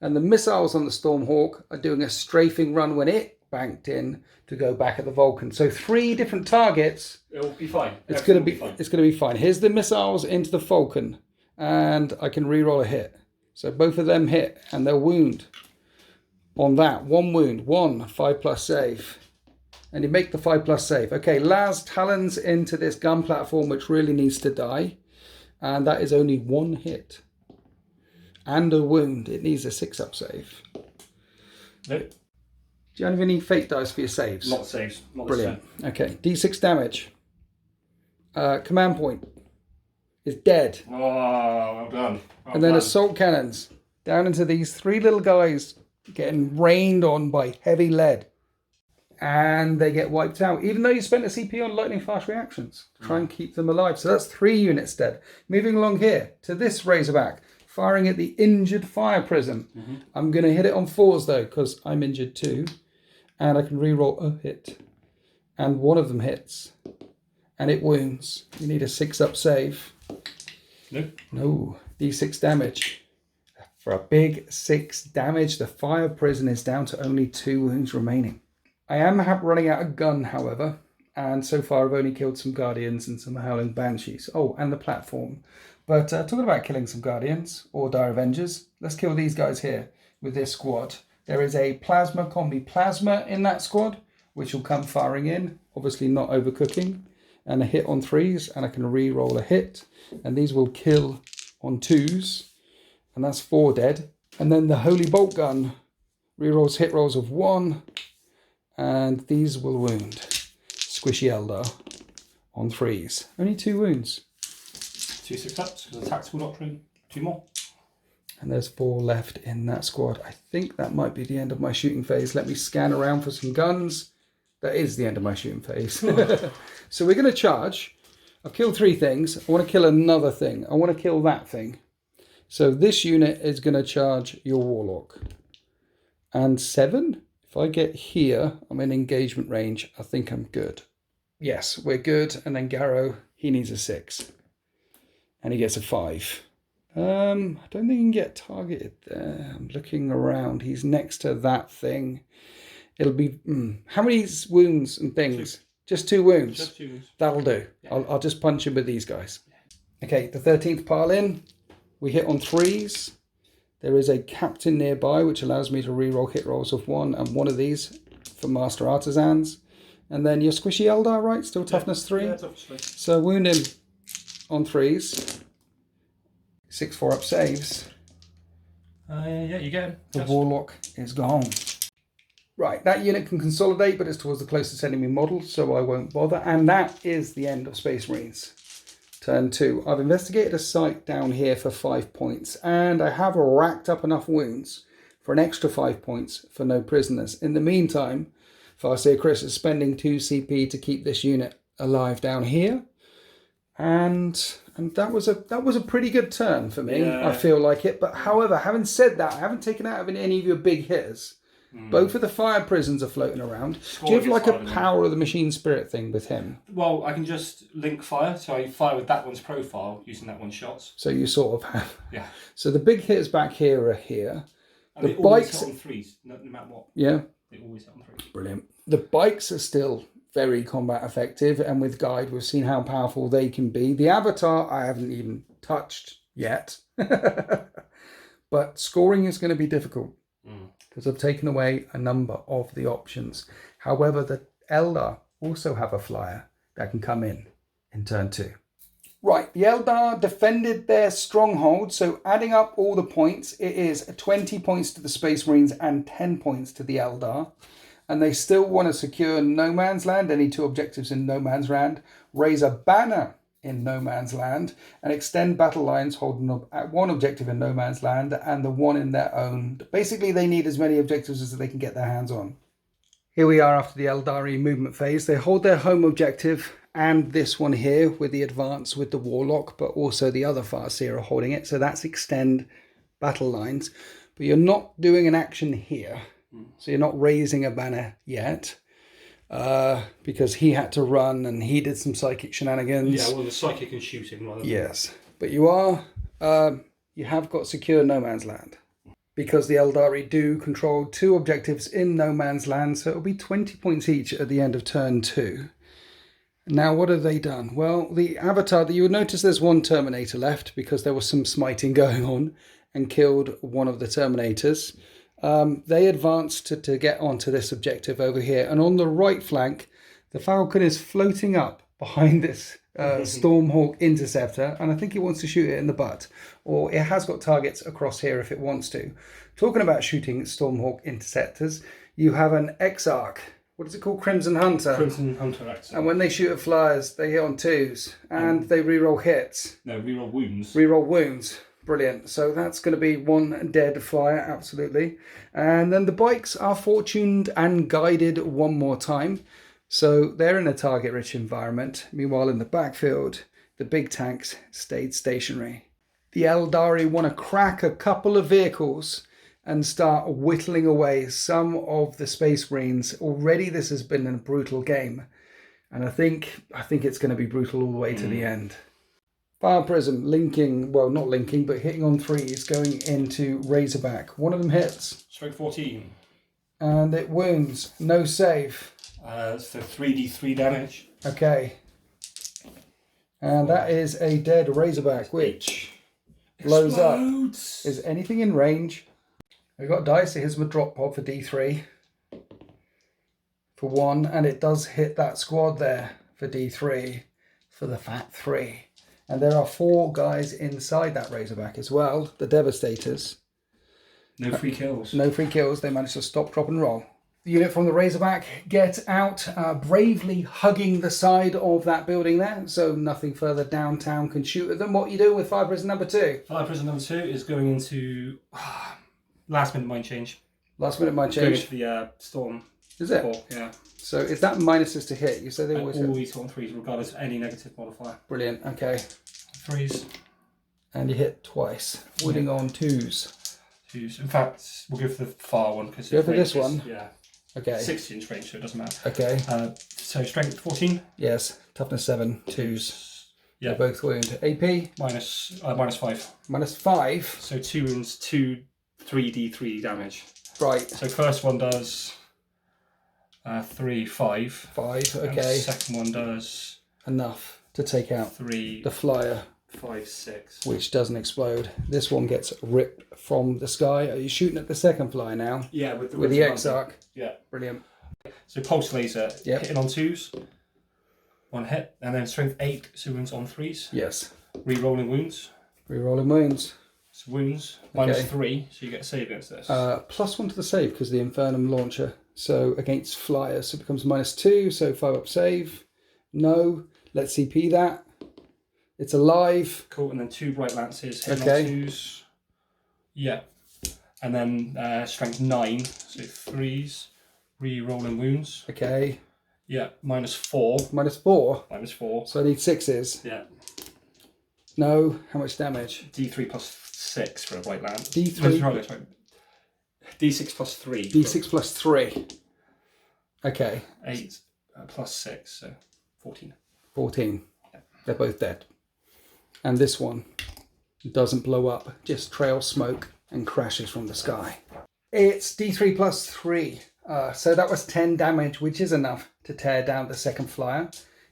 [SPEAKER 1] And the missiles on the Stormhawk are doing a strafing run when it banked in to go back at the Vulcan. So 3 different targets.
[SPEAKER 2] It'll be fine.
[SPEAKER 1] It's going to be fine. Here's the missiles into the Falcon. And I can reroll a hit. So both of them hit and they'll wound. On that, 1 wound, 1 5+ save. And you make the 5+ save. Okay, Las Talons into this gun platform, which really needs to die. And that is only 1 hit. And a wound. It needs a 6-up save.
[SPEAKER 2] Nope.
[SPEAKER 1] Do you have any fate dice for your saves?
[SPEAKER 2] Not saves. Not
[SPEAKER 1] brilliant. Okay, d6 damage. Command point is dead.
[SPEAKER 2] Oh, well done.
[SPEAKER 1] And then assault cannons down into these 3 little guys getting rained on by heavy lead. And they get wiped out, even though you spent a CP on lightning fast reactions to try and keep them alive. So that's 3 units dead. Moving along here to this Razorback, firing at the injured fire prism. I'm going to hit it on 4s though, because I'm injured too. And I can reroll a hit. And one of them hits. And it wounds. You need a 6-up save.
[SPEAKER 2] Nope.
[SPEAKER 1] No. D6 damage. For a big 6 damage, the fire prison is down to only 2 wounds remaining. I am running out of gun, however, and so far I've only killed some Guardians and some Howling Banshees. Oh, and the platform. But talking about killing some Guardians or Dire Avengers, let's kill these guys here with this squad. There is a Plasma Combi Plasma in that squad, which will come firing in, obviously not overcooking, and a hit on 3s, and I can re-roll a hit, and these will kill on 2s, and that's 4 dead. And then the Holy Bolt Gun re-rolls hit rolls of 1, and these will wound. Squishy Eldar on 3s. Only 2 wounds.
[SPEAKER 2] 2 6-ups because of the tactical doctrine. 2 more.
[SPEAKER 1] And there's 4 left in that squad. I think that might be the end of my shooting phase. Let me scan around for some guns. That is the end of my shooting phase. So we're going to charge. I've killed 3 things. I want to kill another thing. I want to kill that thing. So this unit is going to charge your Warlock. And 7? If I get here, I'm in engagement range. I think I'm good. Yes, we're good. And then Garrow, he needs a 6. And he gets a 5. I don't think he can get targeted there. I'm looking around. He's next to that thing. It'll be... How many wounds and things? 2. Just 2 wounds?
[SPEAKER 2] Just 2 wounds.
[SPEAKER 1] That'll do. Yeah. I'll just punch him with these guys. Okay, the 13th pile in. We hit on 3s. There is a captain nearby, which allows me to reroll hit rolls of 1 and 1 of these for Master Artisans. And then your Squishy Eldar, right? Still toughness 3?
[SPEAKER 2] Yeah, toughness 3.
[SPEAKER 1] So wound him on 3s. 6 4-up saves.
[SPEAKER 2] Yeah, you get him.
[SPEAKER 1] The Warlock is gone. Right, that unit can consolidate, but it's towards the closest enemy model, so I won't bother. And that is the end of Space Marines. Turn 2. I've investigated a site down here for 5 points, and I have racked up enough wounds for an extra 5 points for no prisoners. In the meantime, Farseer Chris is spending 2 CP to keep this unit alive down here. And that was a pretty good turn for me. Yeah. I feel like it. But however, having said that, I haven't taken out any of your big hitters. Both of the fire prisons are floating around. Do you have like a power of the machine spirit thing with him?
[SPEAKER 2] Well, I can just link fire. So I fire with that one's profile using that one's shots.
[SPEAKER 1] So you sort of have.
[SPEAKER 2] Yeah.
[SPEAKER 1] So the big hitters back here are here.
[SPEAKER 2] And the bikes hit on 3s, no matter what.
[SPEAKER 1] Yeah.
[SPEAKER 2] They always hit on 3s.
[SPEAKER 1] Brilliant. The bikes are still very combat effective, and with Guide we've seen how powerful they can be. The Avatar I haven't even touched yet. But scoring is going to be difficult because I've taken away a number of the options. However, the Eldar also have a flyer that can come in turn 2. Right, the Eldar defended their stronghold, so adding up all the points, it is 20 points to the Space Marines and 10 points to the Eldar. And they still want to secure No Man's Land, any 2 objectives in No Man's Land, raise a banner in No Man's Land, and extend battle lines holding up at 1 objective in No Man's Land and the 1 in their own. Basically, they need as many objectives as they can get their hands on. Here we are after the Eldari movement phase. They hold their home objective and this one here with the advance with the Warlock, but also the other Farseer are holding it. So that's extend battle lines. But you're not doing an action here. So you're not raising a banner yet, because he had to run and he did some psychic shenanigans.
[SPEAKER 2] Yeah, well, the psychic and shooting rather than...
[SPEAKER 1] Yes, but you have got secure No Man's Land, because the Eldari do control 2 objectives in No Man's Land, so it'll be 20 points each at the end of turn 2. Now, what have they done? Well, the Avatar, you would notice there's 1 Terminator left because there was some smiting going on and killed one of the Terminators. They advanced to get onto this objective over here. And on the right flank, the Falcon is floating up behind this Stormhawk Interceptor. And I think it wants to shoot it in the butt. Or it has got targets across here if it wants to. Talking about shooting Stormhawk Interceptors, you have an Exarch. What is it called? Crimson Hunter.
[SPEAKER 2] Crimson Hunter Exarch.
[SPEAKER 1] And when they shoot at flyers, they hit on 2s. And they reroll hits.
[SPEAKER 2] No, reroll wounds.
[SPEAKER 1] Reroll wounds. Brilliant. So that's going to be 1 dead flyer, absolutely. And then the bikes are fortuned and guided 1 more time. So they're in a target-rich environment. Meanwhile, in the backfield, the big tanks stayed stationary. The Eldari want to crack a couple of vehicles and start whittling away some of the Space Marines. Already this has been a brutal game. And I think it's going to be brutal all the way to the end. Fire Prism linking, well, not linking, but hitting on 3s, going into Razorback. One of them hits.
[SPEAKER 2] Strength 14.
[SPEAKER 1] And it wounds. No save.
[SPEAKER 2] So 3d3 damage.
[SPEAKER 1] Okay. And that is a dead Razorback, which blows up. Is anything in range? We've got dice. Here's my drop pod for D3. For 1. And it does hit that squad there for D3. For the fat 3. And there are 4 guys inside that Razorback as well, the Devastators.
[SPEAKER 2] No free kills.
[SPEAKER 1] No free kills. They managed to stop, drop and roll. The unit from the Razorback get out, bravely hugging the side of that building there, so nothing further downtown can shoot at them. What are you doing with Fire Prison number 2?
[SPEAKER 2] Fire Prison number 2 is going into last minute mind change.
[SPEAKER 1] Last minute mind
[SPEAKER 2] Going
[SPEAKER 1] change.
[SPEAKER 2] into the storm.
[SPEAKER 1] Is it?
[SPEAKER 2] 4, yeah.
[SPEAKER 1] So is that minuses to hit? You said they always hit.
[SPEAKER 2] Always hit on 3s, regardless of any negative modifier.
[SPEAKER 1] Brilliant. Okay.
[SPEAKER 2] 3s.
[SPEAKER 1] And you hit twice. Winning on 2s.
[SPEAKER 2] 2s. In fact, we'll go for the far one because
[SPEAKER 1] go for this one.
[SPEAKER 2] Yeah.
[SPEAKER 1] Okay.
[SPEAKER 2] 6-inch range, so it doesn't matter.
[SPEAKER 1] Okay.
[SPEAKER 2] So strength 14.
[SPEAKER 1] Yes. Toughness 7. 2s.
[SPEAKER 2] Yeah.
[SPEAKER 1] They both wound. AP?
[SPEAKER 2] Minus 5.
[SPEAKER 1] -5.
[SPEAKER 2] So 2 wounds, 2 3d3 damage.
[SPEAKER 1] Right.
[SPEAKER 2] So first one does 3, 5.
[SPEAKER 1] 5.
[SPEAKER 2] And
[SPEAKER 1] Okay.
[SPEAKER 2] the second one does
[SPEAKER 1] Enough to take out
[SPEAKER 2] 3,
[SPEAKER 1] the flyer,
[SPEAKER 2] 5, 6.
[SPEAKER 1] which doesn't explode. This one gets ripped from the sky. Are you shooting at the second flyer now?
[SPEAKER 2] Yeah, with
[SPEAKER 1] the Exarch.
[SPEAKER 2] Yeah.
[SPEAKER 1] Brilliant.
[SPEAKER 2] So pulse laser,
[SPEAKER 1] Yep.
[SPEAKER 2] hitting on 2s. 1 hit, and then strength 8, so wounds on 3s.
[SPEAKER 1] Yes.
[SPEAKER 2] Re-rolling wounds.
[SPEAKER 1] Rerolling wounds.
[SPEAKER 2] So wounds minus
[SPEAKER 1] Okay.
[SPEAKER 2] 3, so you get a save against this.
[SPEAKER 1] +1 to the save because the Infernum launcher. So against flyers, so it becomes -2. So 5 up save. No. Let's CP that. It's alive.
[SPEAKER 2] Cool, and then 2 bright lances hitting
[SPEAKER 1] Okay.
[SPEAKER 2] on 2s. Yeah. And then strength 9, so 3s. Re-rolling wounds.
[SPEAKER 1] Okay.
[SPEAKER 2] Yeah, -4.
[SPEAKER 1] -4.
[SPEAKER 2] -4.
[SPEAKER 1] So I need 6s.
[SPEAKER 2] Yeah.
[SPEAKER 1] No. How much damage?
[SPEAKER 2] D3 plus 6 for a bright lance.
[SPEAKER 1] D3.
[SPEAKER 2] Sorry. D6 plus 3.
[SPEAKER 1] D6 plus 3. Okay.
[SPEAKER 2] 8 plus 6, so 14.
[SPEAKER 1] 14.
[SPEAKER 2] Yeah.
[SPEAKER 1] They're both dead. And this one doesn't blow up, just trails smoke and crashes from the sky. It's D3 plus 3. So that was 10 damage, which is enough to tear down the second flyer.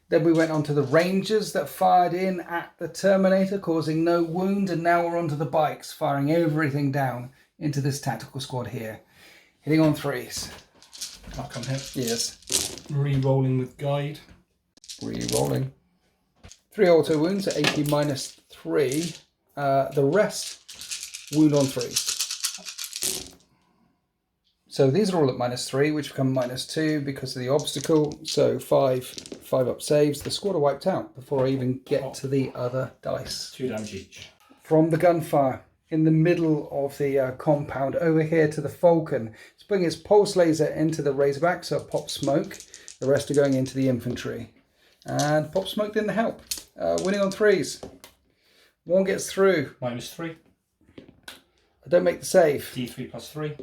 [SPEAKER 1] Then we went on to the Rangers that fired in at the Terminator, causing no wound. And now we're onto the bikes, firing everything down into this tactical squad here. Hitting on 3s.
[SPEAKER 2] Can't come here.
[SPEAKER 1] Yes.
[SPEAKER 2] Re-rolling with guide.
[SPEAKER 1] Re-rolling. 3 auto wounds at 80 minus 3. The rest wound on 3s. So these are all at minus 3, which become minus 2 because of the obstacle. So 5 up saves. The squad are wiped out before I even get to the other dice.
[SPEAKER 2] 2 damage each.
[SPEAKER 1] From the gunfire in the middle of the compound over here to the Falcon. It's putting its pulse laser into the Razorback, so it pops smoke. The rest are going into the infantry. And pop smoke didn't help. Winning on 3s. 1 gets through.
[SPEAKER 2] Minus 3.
[SPEAKER 1] I don't make the save.
[SPEAKER 2] D3 plus 3.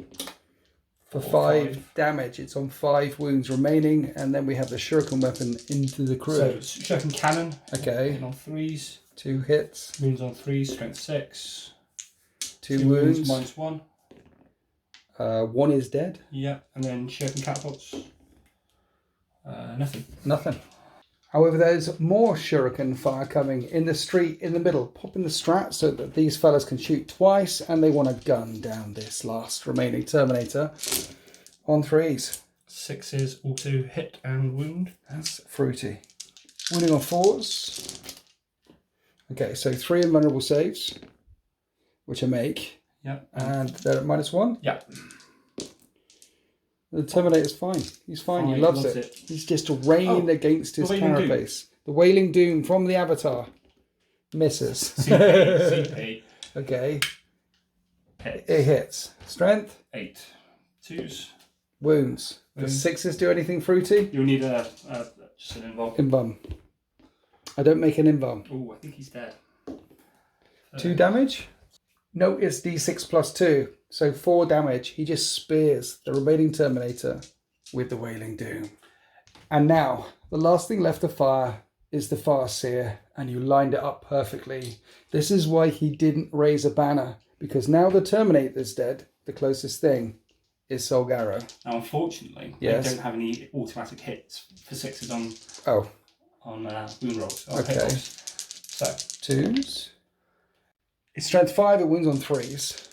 [SPEAKER 1] For 5 damage. It's on 5 wounds remaining. And then we have the shuriken weapon into the crew.
[SPEAKER 2] So shuriken cannon.
[SPEAKER 1] Okay.
[SPEAKER 2] On 3s.
[SPEAKER 1] 2 hits.
[SPEAKER 2] Wounds on 3s. Strength 6.
[SPEAKER 1] 2 wounds.
[SPEAKER 2] Minus 1.
[SPEAKER 1] 1 is dead.
[SPEAKER 2] Yeah. And then shuriken catapults. Nothing.
[SPEAKER 1] Nothing. However, there's more shuriken fire coming in the street in the middle. Pop in the strat so that these fellas can shoot twice, and they want to gun down this last remaining Terminator on 3s.
[SPEAKER 2] 6s auto hit and wound.
[SPEAKER 1] That's fruity. Winning on 4s. Okay, so 3 invulnerable saves, which I make.
[SPEAKER 2] Yep.
[SPEAKER 1] And they're at minus 1.
[SPEAKER 2] Yep.
[SPEAKER 1] The Terminator's fine. He's fine. He loves it. He's just raining against his carapace. The Wailing Doom from the Avatar. Misses.
[SPEAKER 2] CP.
[SPEAKER 1] Okay.
[SPEAKER 2] Hits.
[SPEAKER 1] It hits. Strength.
[SPEAKER 2] 8. 2s.
[SPEAKER 1] Wounds. Does 6s do anything fruity?
[SPEAKER 2] You'll need just an invuln.
[SPEAKER 1] Invuln. I don't make an invuln.
[SPEAKER 2] Oh, I think he's dead.
[SPEAKER 1] 2 damage? No, it's D6 plus 2. So 4 damage. He just spears the remaining Terminator with the Wailing Doom. And now, the last thing left to fire is the Farseer, and you lined it up perfectly. This is why he didn't raise a banner, because now the Terminator's dead. The closest thing is Solgaro.
[SPEAKER 2] Now, unfortunately,
[SPEAKER 1] yes.
[SPEAKER 2] they don't have any automatic hits for 6s on wound rolls.
[SPEAKER 1] Okay.
[SPEAKER 2] Hit rolls. So
[SPEAKER 1] 2s. It's strength 5, it wounds on 3s.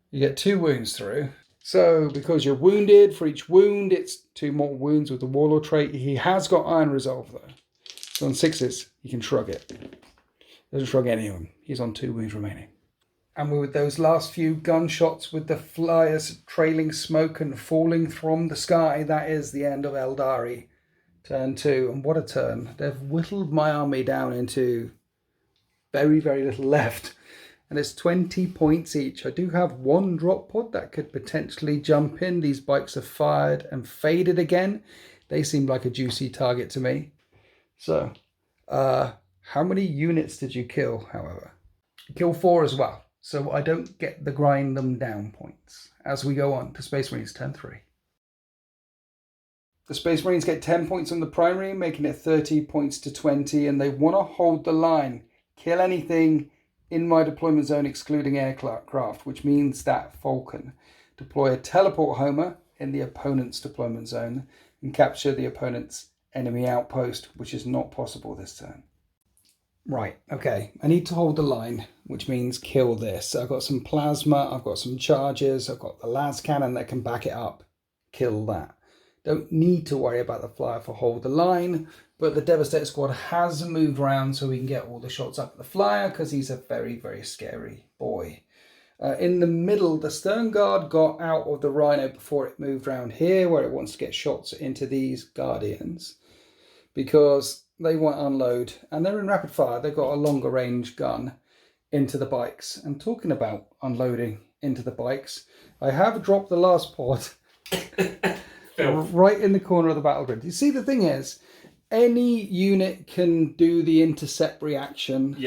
[SPEAKER 1] You get 2 wounds through. So, because you're wounded, for each wound, it's 2 more wounds with the Warlord trait. He has got Iron Resolve, though. So on 6s, he can shrug it. Doesn't shrug any of them. He's on 2 wounds remaining. And with those last few gunshots with the flyers trailing smoke and falling from the sky, that is the end of Eldari. Turn 2. And what a turn. They've whittled my army down into very, very little left. And it's 20 points each. I do have 1 drop pod that could potentially jump in. These bikes are fired and faded again. They seem like a juicy target to me. So, how many units did you kill, however? Kill 4 as well. So I don't get the grind them down points as we go on to Space Marines turn 3. The Space Marines get 10 points on the primary, making it 30 points to 20, and they want to hold the line. Kill anything in my deployment zone excluding aircraft, which means that Falcon. Deploy a teleport homer in the opponent's deployment zone and capture the opponent's enemy outpost, which is not possible this turn. Right, okay, I need to hold the line, which means kill this. I've got some plasma, I've got some charges, I've got the las cannon that can back it up. Kill that. Don't need to worry about the flyer for hold the line, but the Devastator squad has moved around so we can get all the shots up at the flyer because he's a very, very scary boy. In the middle, the Stern Guard got out of the Rhino before it moved around here where it wants to get shots into these Guardians because they want to unload and they're in rapid fire. They've got a longer range gun into the bikes. And talking about unloading into the bikes, I have dropped the last pod right in the corner of the battle grid. You see, the thing is, any unit can do the intercept reaction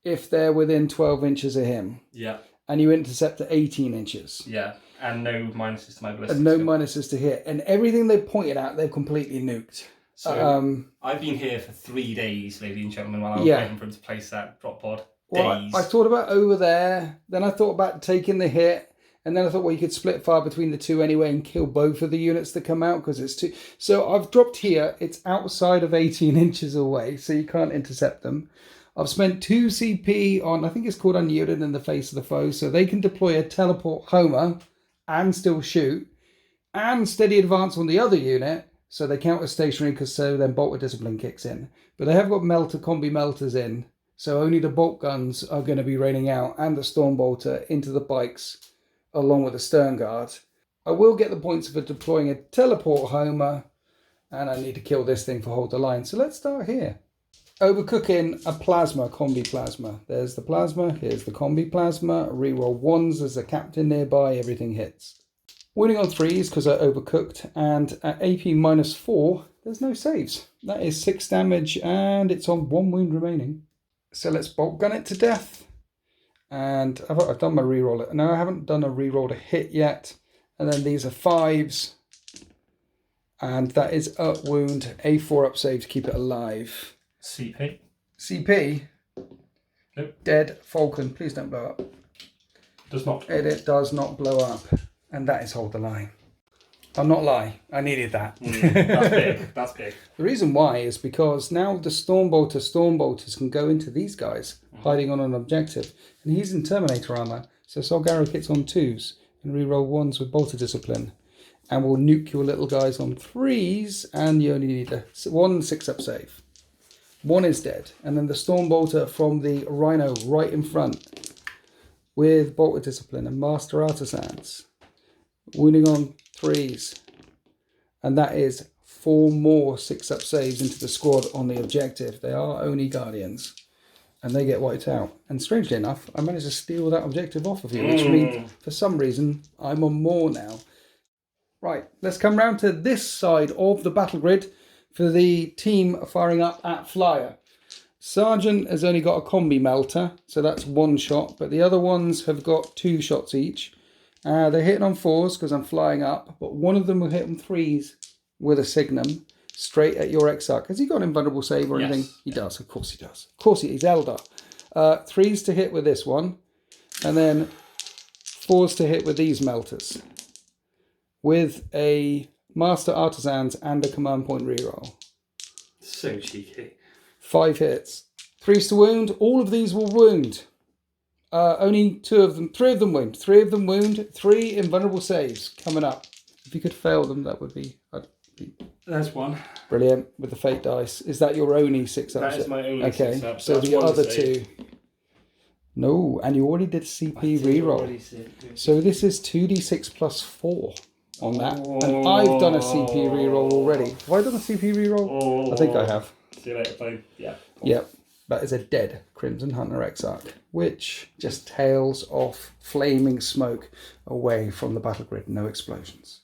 [SPEAKER 1] if they're within 12 inches of him.
[SPEAKER 2] Yeah.
[SPEAKER 1] And you intercept at 18 inches.
[SPEAKER 2] Yeah. And no minuses to my ballistics.
[SPEAKER 1] And no minuses to hit. And everything they pointed at, they've completely nuked.
[SPEAKER 2] So I've been here for 3 days, ladies and gentlemen, while I was waiting for him to place that drop pod. Days.
[SPEAKER 1] I thought about over there. Then I thought about taking the hit. And then I thought, well, you could split fire between the two anyway and kill both of the units that come out because it's 2. So I've dropped here. It's outside of 18 inches away, so you can't intercept them. I've spent 2 CP on, I think it's called Unyielded in the face of the foe, so they can deploy a teleport homer and still shoot. and steady advance on the other unit, so they count as stationary, because so then bolt with discipline kicks in. But they have got combi melters in, so only the bolt guns are going to be raining out, and the storm bolter into the pikes along with the stern guard. I will get the points for deploying a teleport homer, and I need to kill this thing for hold the line. So let's start here. Overcooking a plasma, combi plasma. There's the plasma, here's the combi plasma. Reroll 1s, there's a captain nearby, everything hits. Winning on 3s because I overcooked, and at AP -4, there's no saves. That is 6 damage, and it's on 1 wound remaining. So let's bolt gun it to death. And I've done my reroll. No, I haven't done a reroll to hit yet. And then these are 5s. And that is a wound, A4 up save to keep it alive.
[SPEAKER 2] CP.
[SPEAKER 1] CP?
[SPEAKER 2] Nope.
[SPEAKER 1] Dead Falcon. Please don't blow up.
[SPEAKER 2] Does not.
[SPEAKER 1] It does not blow up. And that is hold the line. I'll not lie. I needed that.
[SPEAKER 2] That's big. That's big.
[SPEAKER 1] The reason why is because now the storm bolters can go into these guys hiding on an objective. And he's in Terminator armor. So Solgaro hits on 2s and reroll 1s with bolter discipline. And we'll nuke your little guys on 3s, and you only need a 1 6-up save. 1 is dead. And then the storm bolter from the Rhino right in front with bolter discipline and master artisans. Wounding on 3s. And that is 4 more 6-up saves into the squad on the objective. They are only guardians. And they get wiped out. And strangely enough, I managed to steal that objective off of you, which means for some reason I'm on more now. Right, let's come round to this side of the battle grid for the team firing up at Flyer. Sergeant has only got a combi melter, so that's 1 shot, but the other ones have got 2 shots each. They're hitting on 4s because I'm flying up, but one of them will hit on 3s with a Signum straight at your Exarch. Has he got an invulnerable save or anything? He does, of course he does. Of course he's Eldar. 3s to hit with this one, and then 4s to hit with these melters. With a Master Artisans and a command point reroll.
[SPEAKER 2] So cheeky.
[SPEAKER 1] 5 hits. 3s to wound. All of these will wound. Only 3 of them wound. 3 of them wound. 3 invulnerable saves coming up. If you could fail them, that would be...
[SPEAKER 2] There's 1.
[SPEAKER 1] Brilliant. With the fate dice. Is that your only 6-up?
[SPEAKER 2] That is my only 6-up.
[SPEAKER 1] Okay, so the other 2... No, and you already did CP reroll. So this is 2d6 plus 4. On that, and I've done a CP reroll already. Have I done a CP reroll? I think I have.
[SPEAKER 2] See you later, plane. Yeah.
[SPEAKER 1] Yep, that is a dead Crimson Hunter Exarch, which just tails off flaming smoke away from the battle grid. No explosions.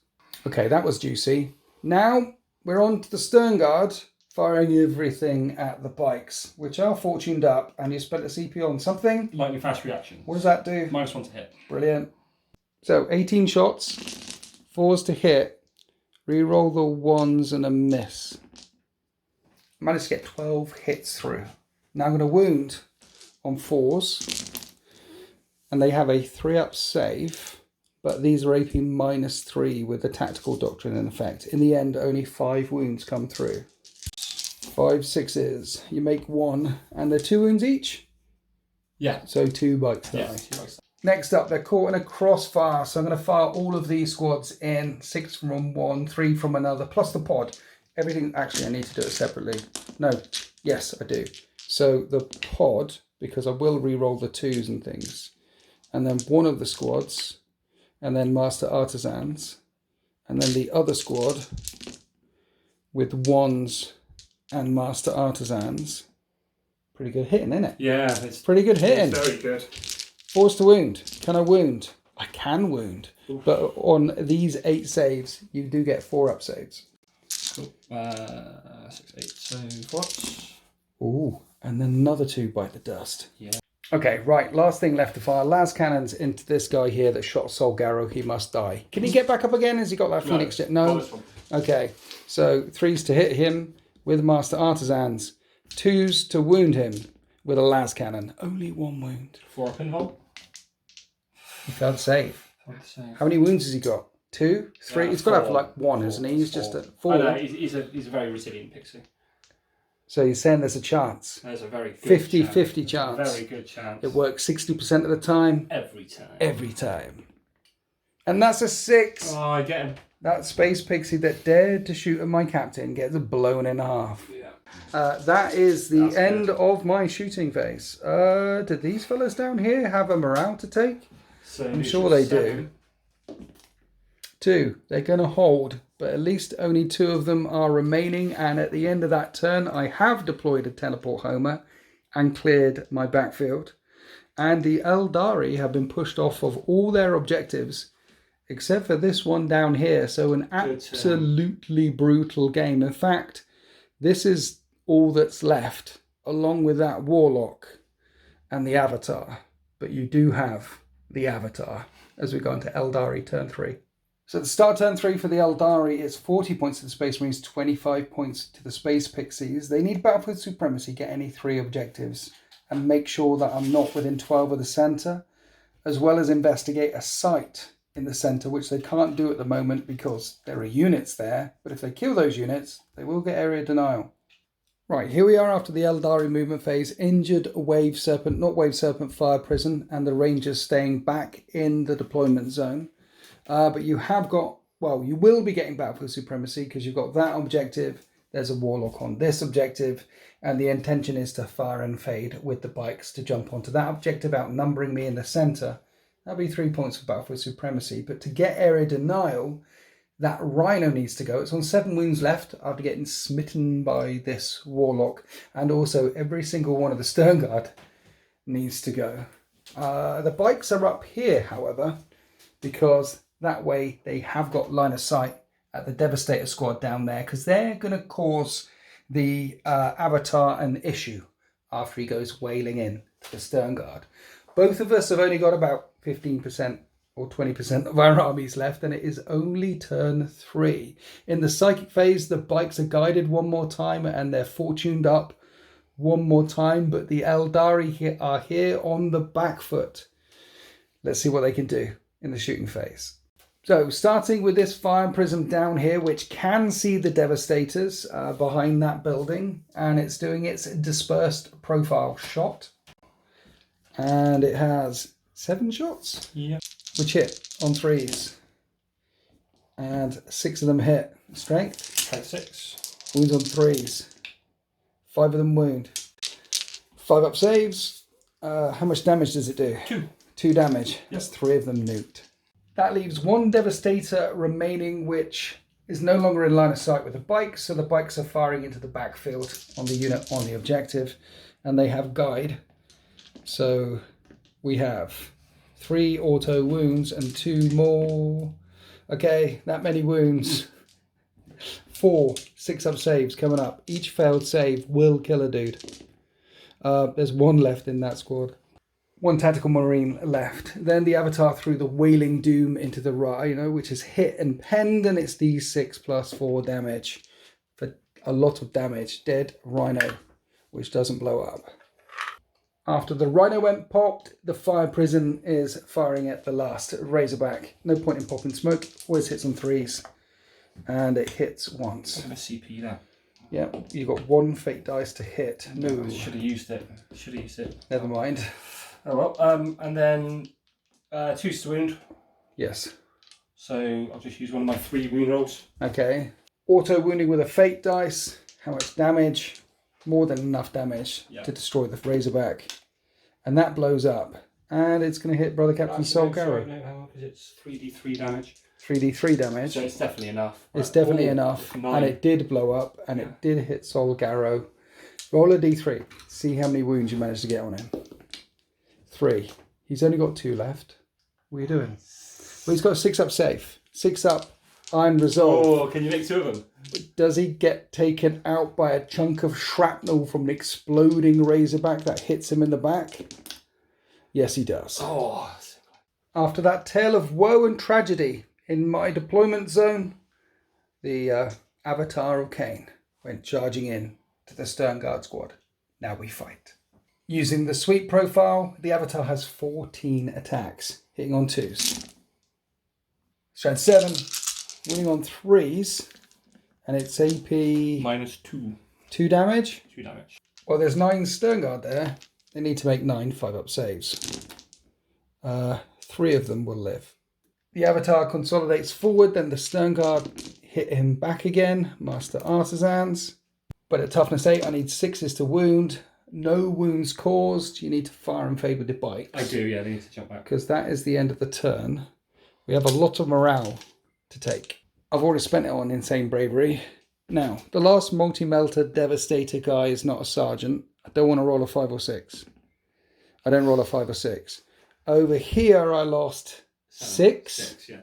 [SPEAKER 1] Okay, that was juicy. Now we're on to the Stern Guard, firing everything at the bikes, which are fortuned up, and you spent a CP on something.
[SPEAKER 2] Lightning fast reaction.
[SPEAKER 1] What does that do?
[SPEAKER 2] -1 to hit.
[SPEAKER 1] Brilliant. So 18 shots. 4s to hit, reroll the 1s and a miss. Managed to get 12 hits through. Now I'm going to wound on 4s, and they have a 3-up save, but these are AP -3 with the tactical doctrine in effect. In the end, only 5 wounds come through. 5 6s. You make 1, and they're 2 wounds each?
[SPEAKER 2] Yeah.
[SPEAKER 1] So 2 bikes die.
[SPEAKER 2] Yeah, 2 bikes.
[SPEAKER 1] Next up, they're caught in a crossfire, so I'm going to fire all of these squads in. 6 from one, 3 from another, plus the pod. Everything, actually, I need to do it separately. No, yes, I do. So the pod, because I will re-roll the 2s and things, and then one of the squads, and then Master Artisans, and then the other squad with 1s and Master Artisans. Pretty good hitting, isn't it?
[SPEAKER 2] Yeah, it's
[SPEAKER 1] pretty good hitting.
[SPEAKER 2] It's very good.
[SPEAKER 1] 4s to wound. Can I wound? I can wound. Oof. But on these 8 saves, you do get 4-up saves.
[SPEAKER 2] Cool. 6, 8, so what?
[SPEAKER 1] Ooh, and then another 2 bite the dust.
[SPEAKER 2] Yeah.
[SPEAKER 1] Okay, right. Last thing left to fire. Las cannons into this guy here that shot Solgaro. He must die. Can he get back up again? Has he got that Phoenix jet? No. Okay, so 3s to hit him with Master Artisans. 2s to wound him with a las cannon. Only 1 wound.
[SPEAKER 2] 4 pinhole.
[SPEAKER 1] He failed save. How many wounds has he got? 2? 3? He's got to have like 1, hasn't he? He's just at 4.
[SPEAKER 2] I know, he's a very resilient pixie.
[SPEAKER 1] So you're saying there's a chance?
[SPEAKER 2] There's a very good
[SPEAKER 1] 50-50 chance.
[SPEAKER 2] Very good chance.
[SPEAKER 1] It works 60% of the time?
[SPEAKER 2] Every time.
[SPEAKER 1] Every time. And that's a 6.
[SPEAKER 2] Oh, I get him.
[SPEAKER 1] That space pixie that dared to shoot at my captain gets blown in half.
[SPEAKER 2] Yeah.
[SPEAKER 1] That is the
[SPEAKER 2] That's
[SPEAKER 1] end
[SPEAKER 2] good.
[SPEAKER 1] of my shooting phase. Did these fellas down here have a morale to take?
[SPEAKER 2] So
[SPEAKER 1] I'm sure they do. 2. They're going to hold, but at least only 2 of them are remaining. And at the end of that turn, I have deployed a teleport homer and cleared my backfield. And the Eldari have been pushed off of all their objectives, except for this one down here. So an absolutely brutal game. In fact, this is all that's left, along with that Warlock and the Avatar. But you do have the Avatar as we go into Eldari turn 3. So the start turn 3 for the Eldari is 40 points to the Space Marines, 25 points to the Space Pixies. They need Battlefield Supremacy, get any 3 objectives, and make sure that I'm not within 12 of the centre, as well as investigate a site in the centre, which they can't do at the moment because there are units there. But if they kill those units, they will get area denial. Right, here we are after the Eldari movement phase. Injured Wave Serpent, not Wave Serpent, Fire Prison, and the Rangers staying back in the deployment zone. But you have got, well, you will be getting Battlefield Supremacy because you've got that objective. There's a Warlock on this objective, and the intention is to fire and fade with the bikes to jump onto that objective, outnumbering me in the centre. That'll be 3 points for Battlefield Supremacy. But to get area denial, that Rhino needs to go. It's on 7 wounds left after getting smitten by this Warlock. And also every single one of the Stern Guard needs to go. The bikes are up here, however, because that way they have got line of sight at the Devastator squad down there, because they're going to cause the Avatar an issue after he goes wailing in to the Stern Guard. Both of us have only got about 15% or 20% of our armies left, and it is only turn 3. In the psychic phase, the bikes are guided one more time and they're fortuned up one more time, but the Eldari are here on the back foot. Let's see what they can do in the shooting phase. So starting with this fire prism down here, which can see the Devastators behind that building, and it's doing its dispersed profile shot. And it has 7 shots, which hit on 3s. And 6 of them hit. Strength?
[SPEAKER 2] 6.
[SPEAKER 1] Wounds on 3s. 5 of them wound. 5 up saves. How much damage does it do?
[SPEAKER 2] 2.
[SPEAKER 1] 2 damage. That's 3 of them nuked. That leaves 1 Devastator remaining, which is no longer in line of sight with the bikes. So the bikes are firing into the backfield on the unit on the objective. And they have guide. So we have 3 auto wounds and 2 more. Okay, that many wounds. 4 6-up saves coming up. Each failed save will kill a dude. There's 1 left in that squad. 1 tactical marine left. Then the Avatar threw the Wailing Doom into the Rhino, which is hit and penned, and it's D6 plus 4 damage for a lot of damage. Dead Rhino, which doesn't blow up. After the Rhino went popped, the fire prison is firing at the last Razorback. No point in popping smoke. Always hits on 3s, and it hits once.
[SPEAKER 2] I'm going to CP that.
[SPEAKER 1] Yeah, you got 1 fate dice to hit. No,
[SPEAKER 2] Should have used it.
[SPEAKER 1] Never mind.
[SPEAKER 2] Oh well. And then 2 to wound.
[SPEAKER 1] Yes.
[SPEAKER 2] So I'll just use one of my 3 wound rolls.
[SPEAKER 1] Okay. Auto wounding with a fate dice. How much damage? More than enough damage to destroy the Razorback. And that blows up. And it's going to hit Brother Captain Sol Garrow.
[SPEAKER 2] No, because it's 3d3 damage.
[SPEAKER 1] 3d3 damage.
[SPEAKER 2] So it's definitely enough.
[SPEAKER 1] It's definitely enough.
[SPEAKER 2] 9.
[SPEAKER 1] And it did blow up. And it did hit Sol Garrow. Roll a d3. See how many wounds you managed to get on him. 3. He's only got 2 left. What are you doing? Well, he's got a 6-up save. 6-up Iron Resolve.
[SPEAKER 2] Oh, can you make 2 of them?
[SPEAKER 1] Does he get taken out by a chunk of shrapnel from an exploding Razorback that hits him in the back? Yes, he does.
[SPEAKER 2] Oh.
[SPEAKER 1] After that tale of woe and tragedy in my deployment zone, the Avatar of Cain went charging in to the Stern Guard squad. Now we fight. Using the sweep profile, the Avatar has 14 attacks, hitting on 2s. Strength 7, winning on 3s, and it's AP...
[SPEAKER 2] -2.
[SPEAKER 1] 2 damage?
[SPEAKER 2] 2 damage.
[SPEAKER 1] Well, there's 9 Stern Guard there. They need to make 9 5-up saves. 3 of them will live. The Avatar consolidates forward, then the Stern Guard hit him back again. Master Artisans. But at toughness 8, I need 6s to wound. No wounds caused. You need to fire in favour of the bikes.
[SPEAKER 2] I do, yeah, they need to jump back.
[SPEAKER 1] Because that is the end of the turn. We have a lot of morale to take. I've already spent it on Insane Bravery. Now, the last multi-melter Devastator guy is not a sergeant. I don't want to roll a 5 or 6. I don't roll a 5 or 6. Over here, I lost 6.
[SPEAKER 2] 6, yeah.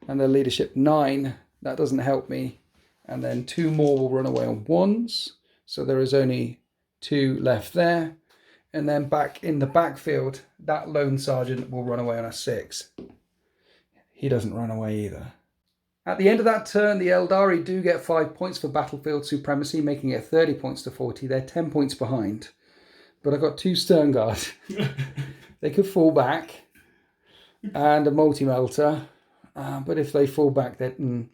[SPEAKER 1] And the leadership 9. That doesn't help me. And then 2 more will run away on 1s. So there is only 2 left there. And then back in the backfield, that lone sergeant will run away on a 6. He doesn't run away either. At the end of that turn, the Eldari do get 5 points for battlefield supremacy, making it 30 points to 40. They're 10 points behind. But I've got 2 Stern Guard. They could fall back. And a multi-melter. But if they fall back, then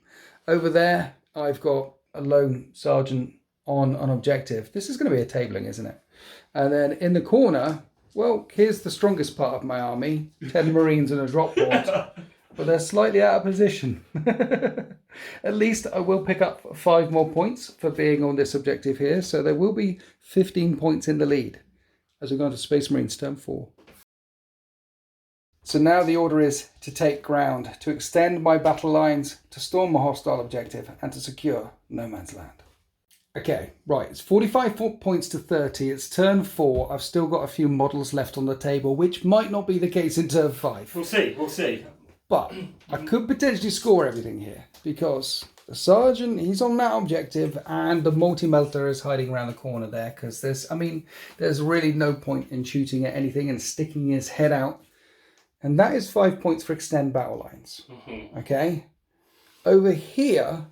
[SPEAKER 1] over there, I've got a lone sergeant on an objective. This is going to be a tabling, isn't it? And then in the corner, well, here's the strongest part of my army. 10 Marines and a drop board. But they're slightly out of position. At least I will pick up 5 more points for being on this objective here. So there will be 15 points in the lead as we go into Space Marines turn 4. So now the order is to take ground, to extend my battle lines, to storm a hostile objective, and to secure no man's land. Okay, right, it's 45 points to 30. It's turn 4. I've still got a few models left on the table, which might not be the case in turn 5.
[SPEAKER 2] We'll see.
[SPEAKER 1] But I could potentially score everything here because the sergeant, he's on that objective, and the multi-melter is hiding around the corner there because there's really no point in shooting at anything and sticking his head out. And that is 5 points for extend battle lines. Mm-hmm. Okay? Over here,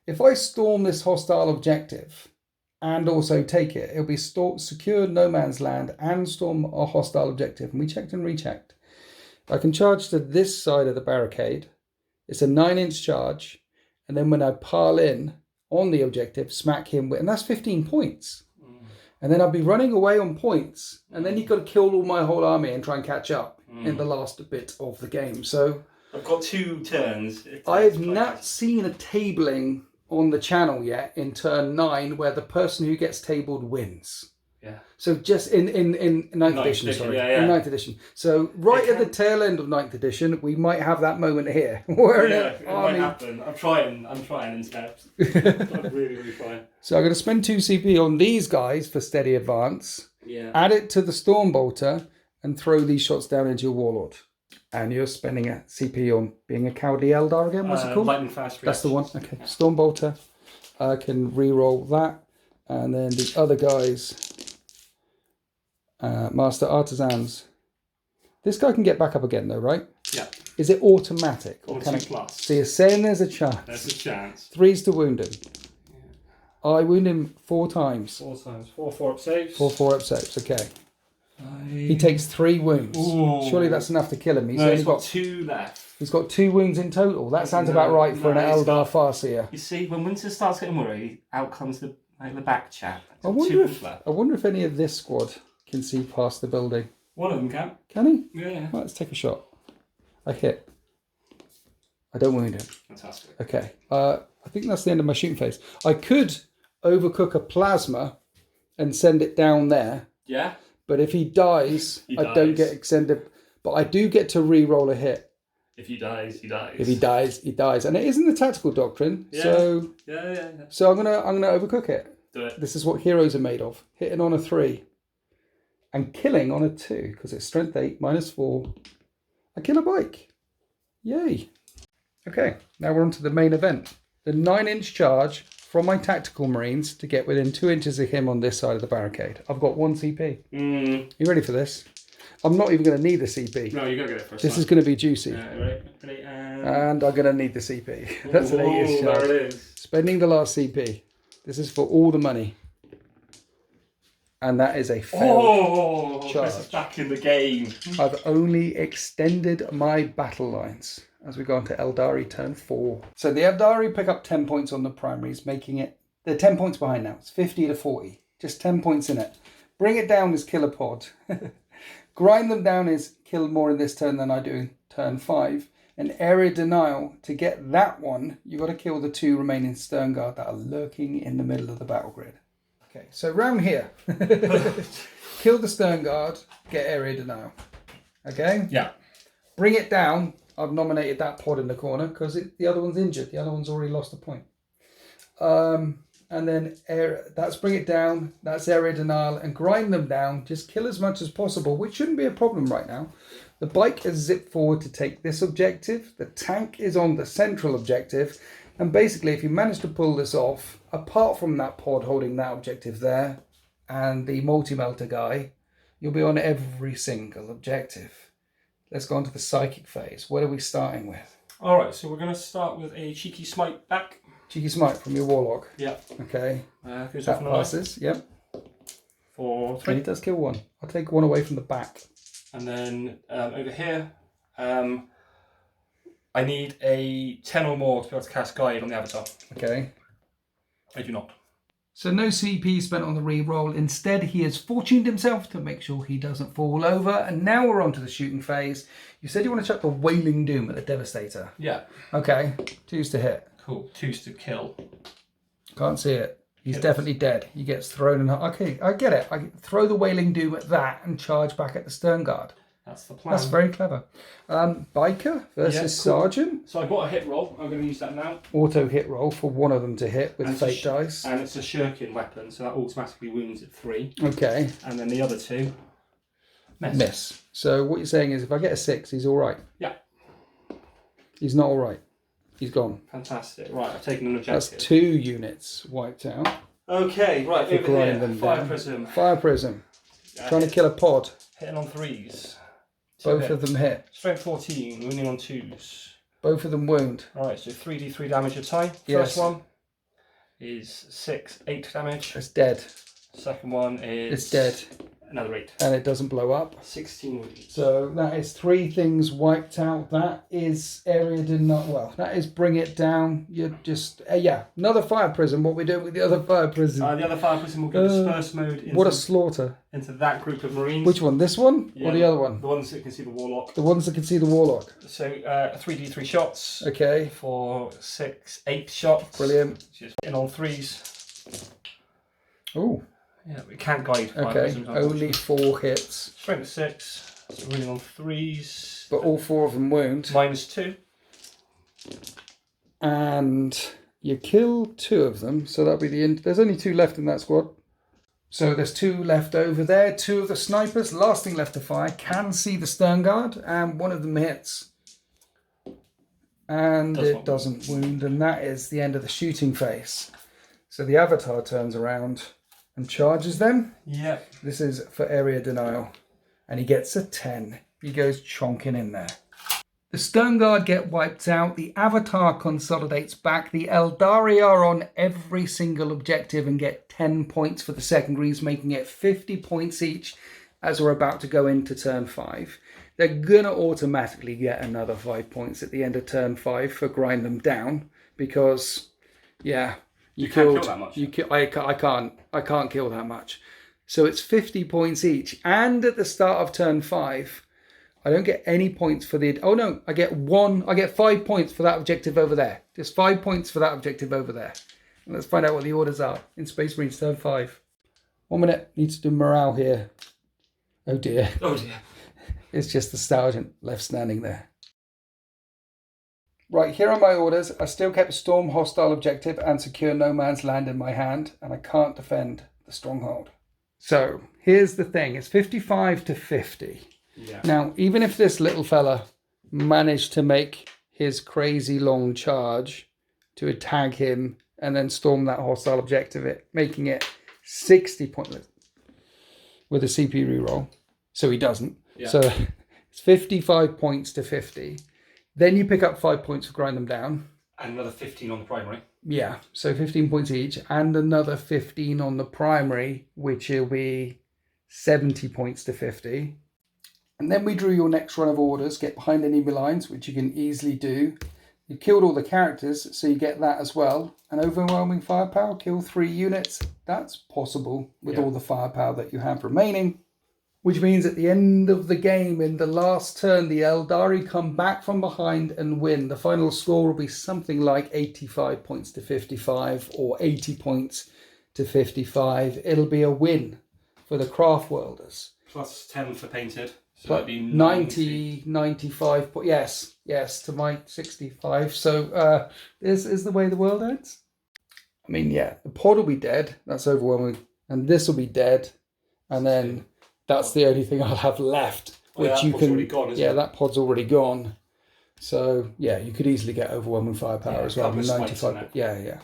[SPEAKER 1] if I storm this hostile objective and also take it, it'll be secure no man's land and storm a hostile objective. And we checked and rechecked. I can charge to this side of the barricade. It's a 9-inch charge. And then when I pile in on the objective, smack him with, and that's 15 points. And then I'll be running away on points. And then you've got to kill all my whole army and try and catch up in the last bit of the game. So
[SPEAKER 2] I've got 2 turns.
[SPEAKER 1] I've not seen a tabling on the channel yet in turn 9 where the person who gets tabled wins.
[SPEAKER 2] Yeah.
[SPEAKER 1] So just in 9th edition, sorry. In 9th edition. So right at the tail end of 9th edition, we might have that moment here. Where
[SPEAKER 2] it might happen. I'm trying instead. I'm really trying.
[SPEAKER 1] So I'm going to spend 2 CP on these guys for steady advance.
[SPEAKER 2] Yeah.
[SPEAKER 1] Add it to the Stormbolter and throw these shots down into your Warlord. And you're spending a CP on being a cowardly Eldar again. What's it called?
[SPEAKER 2] Lightning fast.
[SPEAKER 1] That's the one. Okay. Yeah. Stormbolter. I can re-roll that. And then the other guys, Master Artisans. This guy can get back up again though, right?
[SPEAKER 2] Yeah.
[SPEAKER 1] Is it automatic?
[SPEAKER 2] Or 2 plus.
[SPEAKER 1] So you're saying there's a chance.
[SPEAKER 2] There's a chance.
[SPEAKER 1] 3's to wound him. Yeah. I wound him 4 times.
[SPEAKER 2] 4 times. 4 up saves.
[SPEAKER 1] 4 up saves, okay. He takes 3 wounds. Ooh. Surely that's enough to kill him.
[SPEAKER 2] He's only got 2 left.
[SPEAKER 1] He's got 2 wounds in total. That sounds about right for an Eldar Farseer.
[SPEAKER 2] You see, when Winter starts getting worried, out comes the back chap.
[SPEAKER 1] I wonder if any of this squad can see past the building.
[SPEAKER 2] One of them can.
[SPEAKER 1] Can he?
[SPEAKER 2] Yeah.
[SPEAKER 1] Right, let's take a shot. I hit. I don't wound him.
[SPEAKER 2] Fantastic.
[SPEAKER 1] Okay. I think that's the end of my shooting phase. I could overcook a plasma and send it down there.
[SPEAKER 2] Yeah.
[SPEAKER 1] But if he dies, I don't get extended. But I do get to re-roll a hit.
[SPEAKER 2] If he dies, he dies.
[SPEAKER 1] If he dies, he dies. And it isn't the tactical doctrine.
[SPEAKER 2] Yeah.
[SPEAKER 1] So
[SPEAKER 2] Yeah.
[SPEAKER 1] So I'm gonna overcook it.
[SPEAKER 2] Do it.
[SPEAKER 1] This is what heroes are made of. Hitting on a 3. And killing on a 2. Because it's strength 8, -4. I kill a bike. Yay. Okay, now we're on to the main event. The 9-inch charge from my tactical marines to get within 2 inches of him on this side of the barricade. I've got 1 CP. You ready for this? I'm not even going to need the CP.
[SPEAKER 2] No, you're going to get it first.
[SPEAKER 1] This is going to be juicy.
[SPEAKER 2] Ready?
[SPEAKER 1] And I'm going to need the CP. That's an 8-inch charge.
[SPEAKER 2] There it is.
[SPEAKER 1] Spending the last CP. This is for all the money. And that is a failed charge.
[SPEAKER 2] This is back in the game.
[SPEAKER 1] I've only extended my battle lines as we go on to Eldari turn 4. So the Eldari pick up 10 points on the primaries, making it... They're 10 points behind now. It's 50 to 40. Just 10 points in it. Bring it down is kill a pod. Grind them down is kill more in this turn than I do in turn 5. an area denial. To get that one, you've got to kill the 2 remaining Stern Guard that are lurking in the middle of the battle grid. Okay, so round here. Kill the Stern Guard, get area denial. Okay?
[SPEAKER 2] Yeah.
[SPEAKER 1] Bring it down. I've nominated that pod in the corner because the other one's injured. The other one's already lost a point. And then that's bring it down. That's area denial and grind them down. Just kill as much as possible, which shouldn't be a problem right now. The bike has zipped forward to take this objective. The tank is on the central objective. And basically, if you manage to pull this off, apart from that pod holding that objective there and the multi-melter guy, you'll be on every single objective. Let's go on to the psychic phase. What are we starting with?
[SPEAKER 2] All right, so we're going to start with a cheeky smite back.
[SPEAKER 1] Cheeky smite from your warlock.
[SPEAKER 2] Yeah.
[SPEAKER 1] Okay.
[SPEAKER 2] Goes
[SPEAKER 1] That
[SPEAKER 2] off
[SPEAKER 1] passes. Yep.
[SPEAKER 2] for
[SPEAKER 1] And
[SPEAKER 2] 3.
[SPEAKER 1] it does kill one. I'll take one away from the back.
[SPEAKER 2] And then over here, I need a 10 or more to be able to cast Guide on the Avatar.
[SPEAKER 1] Okay.
[SPEAKER 2] I do not.
[SPEAKER 1] So no CP spent on the re-roll. Instead, he has fortuned himself to make sure he doesn't fall over. And now we're on to the shooting phase. You said you want to chuck the Wailing Doom at the Devastator.
[SPEAKER 2] Yeah.
[SPEAKER 1] Okay. 2s to hit.
[SPEAKER 2] Cool. 2s to kill.
[SPEAKER 1] Can't see it. He's definitely dead. He gets thrown in. Okay, I get it. I throw the Wailing Doom at that and charge back at the Stern Guard.
[SPEAKER 2] That's the plan.
[SPEAKER 1] That's very clever. Biker versus Sergeant.
[SPEAKER 2] So I got a hit roll. I'm going to use that now.
[SPEAKER 1] Auto hit roll for one of them to hit with
[SPEAKER 2] And
[SPEAKER 1] fate dice.
[SPEAKER 2] And it's a shuriken weapon, so that automatically wounds at 3.
[SPEAKER 1] Okay.
[SPEAKER 2] And then the other 2
[SPEAKER 1] Miss. So what you're saying is if I get a 6, he's all right.
[SPEAKER 2] Yeah.
[SPEAKER 1] He's not all right. He's gone.
[SPEAKER 2] Fantastic. Right, I've taken an
[SPEAKER 1] That's
[SPEAKER 2] objective.
[SPEAKER 1] 2 units wiped out.
[SPEAKER 2] Okay, right,
[SPEAKER 1] For
[SPEAKER 2] over
[SPEAKER 1] grinding
[SPEAKER 2] here.
[SPEAKER 1] them
[SPEAKER 2] Fire
[SPEAKER 1] down.
[SPEAKER 2] prism.
[SPEAKER 1] Fire prism. Trying to kill a pod.
[SPEAKER 2] Hitting on 3s.
[SPEAKER 1] Both of them hit.
[SPEAKER 2] Strength 14, wounding on 2s.
[SPEAKER 1] Both of them wound.
[SPEAKER 2] Alright, so 3d3 damage a tie.
[SPEAKER 1] Yes.
[SPEAKER 2] First one is 8 damage.
[SPEAKER 1] It's dead.
[SPEAKER 2] Second one is...
[SPEAKER 1] It's dead.
[SPEAKER 2] Another 8.
[SPEAKER 1] And it doesn't blow up.
[SPEAKER 2] 16 wounds.
[SPEAKER 1] So that is 3 things wiped out. That is area did not well. That is bring it down. You're just yeah. Another fire prism. What we do with the other fire prism?
[SPEAKER 2] The other fire prism will go disperse mode
[SPEAKER 1] What a slaughter!
[SPEAKER 2] into that group of marines.
[SPEAKER 1] Which one? This one or the other one?
[SPEAKER 2] The ones that can see the warlock.
[SPEAKER 1] The ones that can see the warlock.
[SPEAKER 2] So 3d3 shots.
[SPEAKER 1] Okay.
[SPEAKER 2] For 8 shots.
[SPEAKER 1] Brilliant.
[SPEAKER 2] Just in on 3s.
[SPEAKER 1] Oh.
[SPEAKER 2] Yeah, we can't guide fire
[SPEAKER 1] Okay.
[SPEAKER 2] prisms,
[SPEAKER 1] Only 4 hits.
[SPEAKER 2] Strength 6. So running on 3s.
[SPEAKER 1] But all 4 of them wound.
[SPEAKER 2] -2.
[SPEAKER 1] And you kill 2 of them. So that'll be the end. There's only 2 left in that squad. So there's 2 left over there. 2 of the snipers, last thing left to fire, can see the Stern Guard. And one of them hits. And it doesn't wound. And that is the end of the shooting phase. So the Avatar turns around and charges them.
[SPEAKER 2] Yeah.
[SPEAKER 1] This is for area denial. And he gets a 10. He goes chonking in there. The Stern Guard get wiped out. The Avatar consolidates back. The Eldari are on every single objective and get 10 points for the secondaries, making it 50 points each as we're about to go into turn 5. They're going to automatically get another 5 points at the end of turn 5 for grind them down because, yeah,
[SPEAKER 2] you can't kill that much.
[SPEAKER 1] I can't kill that much. So it's 50 points each. And at the start of turn 5, I don't get any points for the... Oh no, I get 5 points for that objective over there. Just 5 points for that objective over there. And let's find out what the orders are in Space Marines turn 5. 1 minute, need to do morale here. Oh dear.
[SPEAKER 2] Oh dear.
[SPEAKER 1] It's just the sergeant left standing there. Right, here are my orders. I still kept a storm hostile objective and secure no man's land in my hand, and I can't defend the stronghold. So, here's the thing. It's 55 to 50.
[SPEAKER 2] Yeah.
[SPEAKER 1] Now, even if this little fella managed to make his crazy long charge to tag him and then storm that hostile objective, making it 60 points with a CP reroll, so he doesn't. Yeah. So, it's 55 points to 50. Then you pick up 5 points for grind them down.
[SPEAKER 2] And another 15 on the primary.
[SPEAKER 1] Yeah, so 15 points each. And another 15 on the primary, which will be 70 points to 50. And then we drew your next run of orders. Get behind enemy lines, which you can easily do. You've killed all the characters, so you get that as well. And overwhelming firepower, kill 3 units. That's possible with all the firepower that you have remaining. Which means at the end of the game, in the last turn, the Eldari come back from behind and win. The final score will be something like 85 points to 55 or 80 points to 55. It'll be a win for the Craftworlders.
[SPEAKER 2] Plus 10 for painted. So
[SPEAKER 1] But
[SPEAKER 2] that'd be
[SPEAKER 1] 90, 95, yes, to my 65. So this is the way the world ends. I mean, yeah, the pod will be dead. That's overwhelming. And this will be dead. And then that's the only thing I'll have left. Which you can.
[SPEAKER 2] Already gone, isn't it?
[SPEAKER 1] That pod's already gone. So yeah, you could easily get overwhelming firepower as well. 95. Yeah.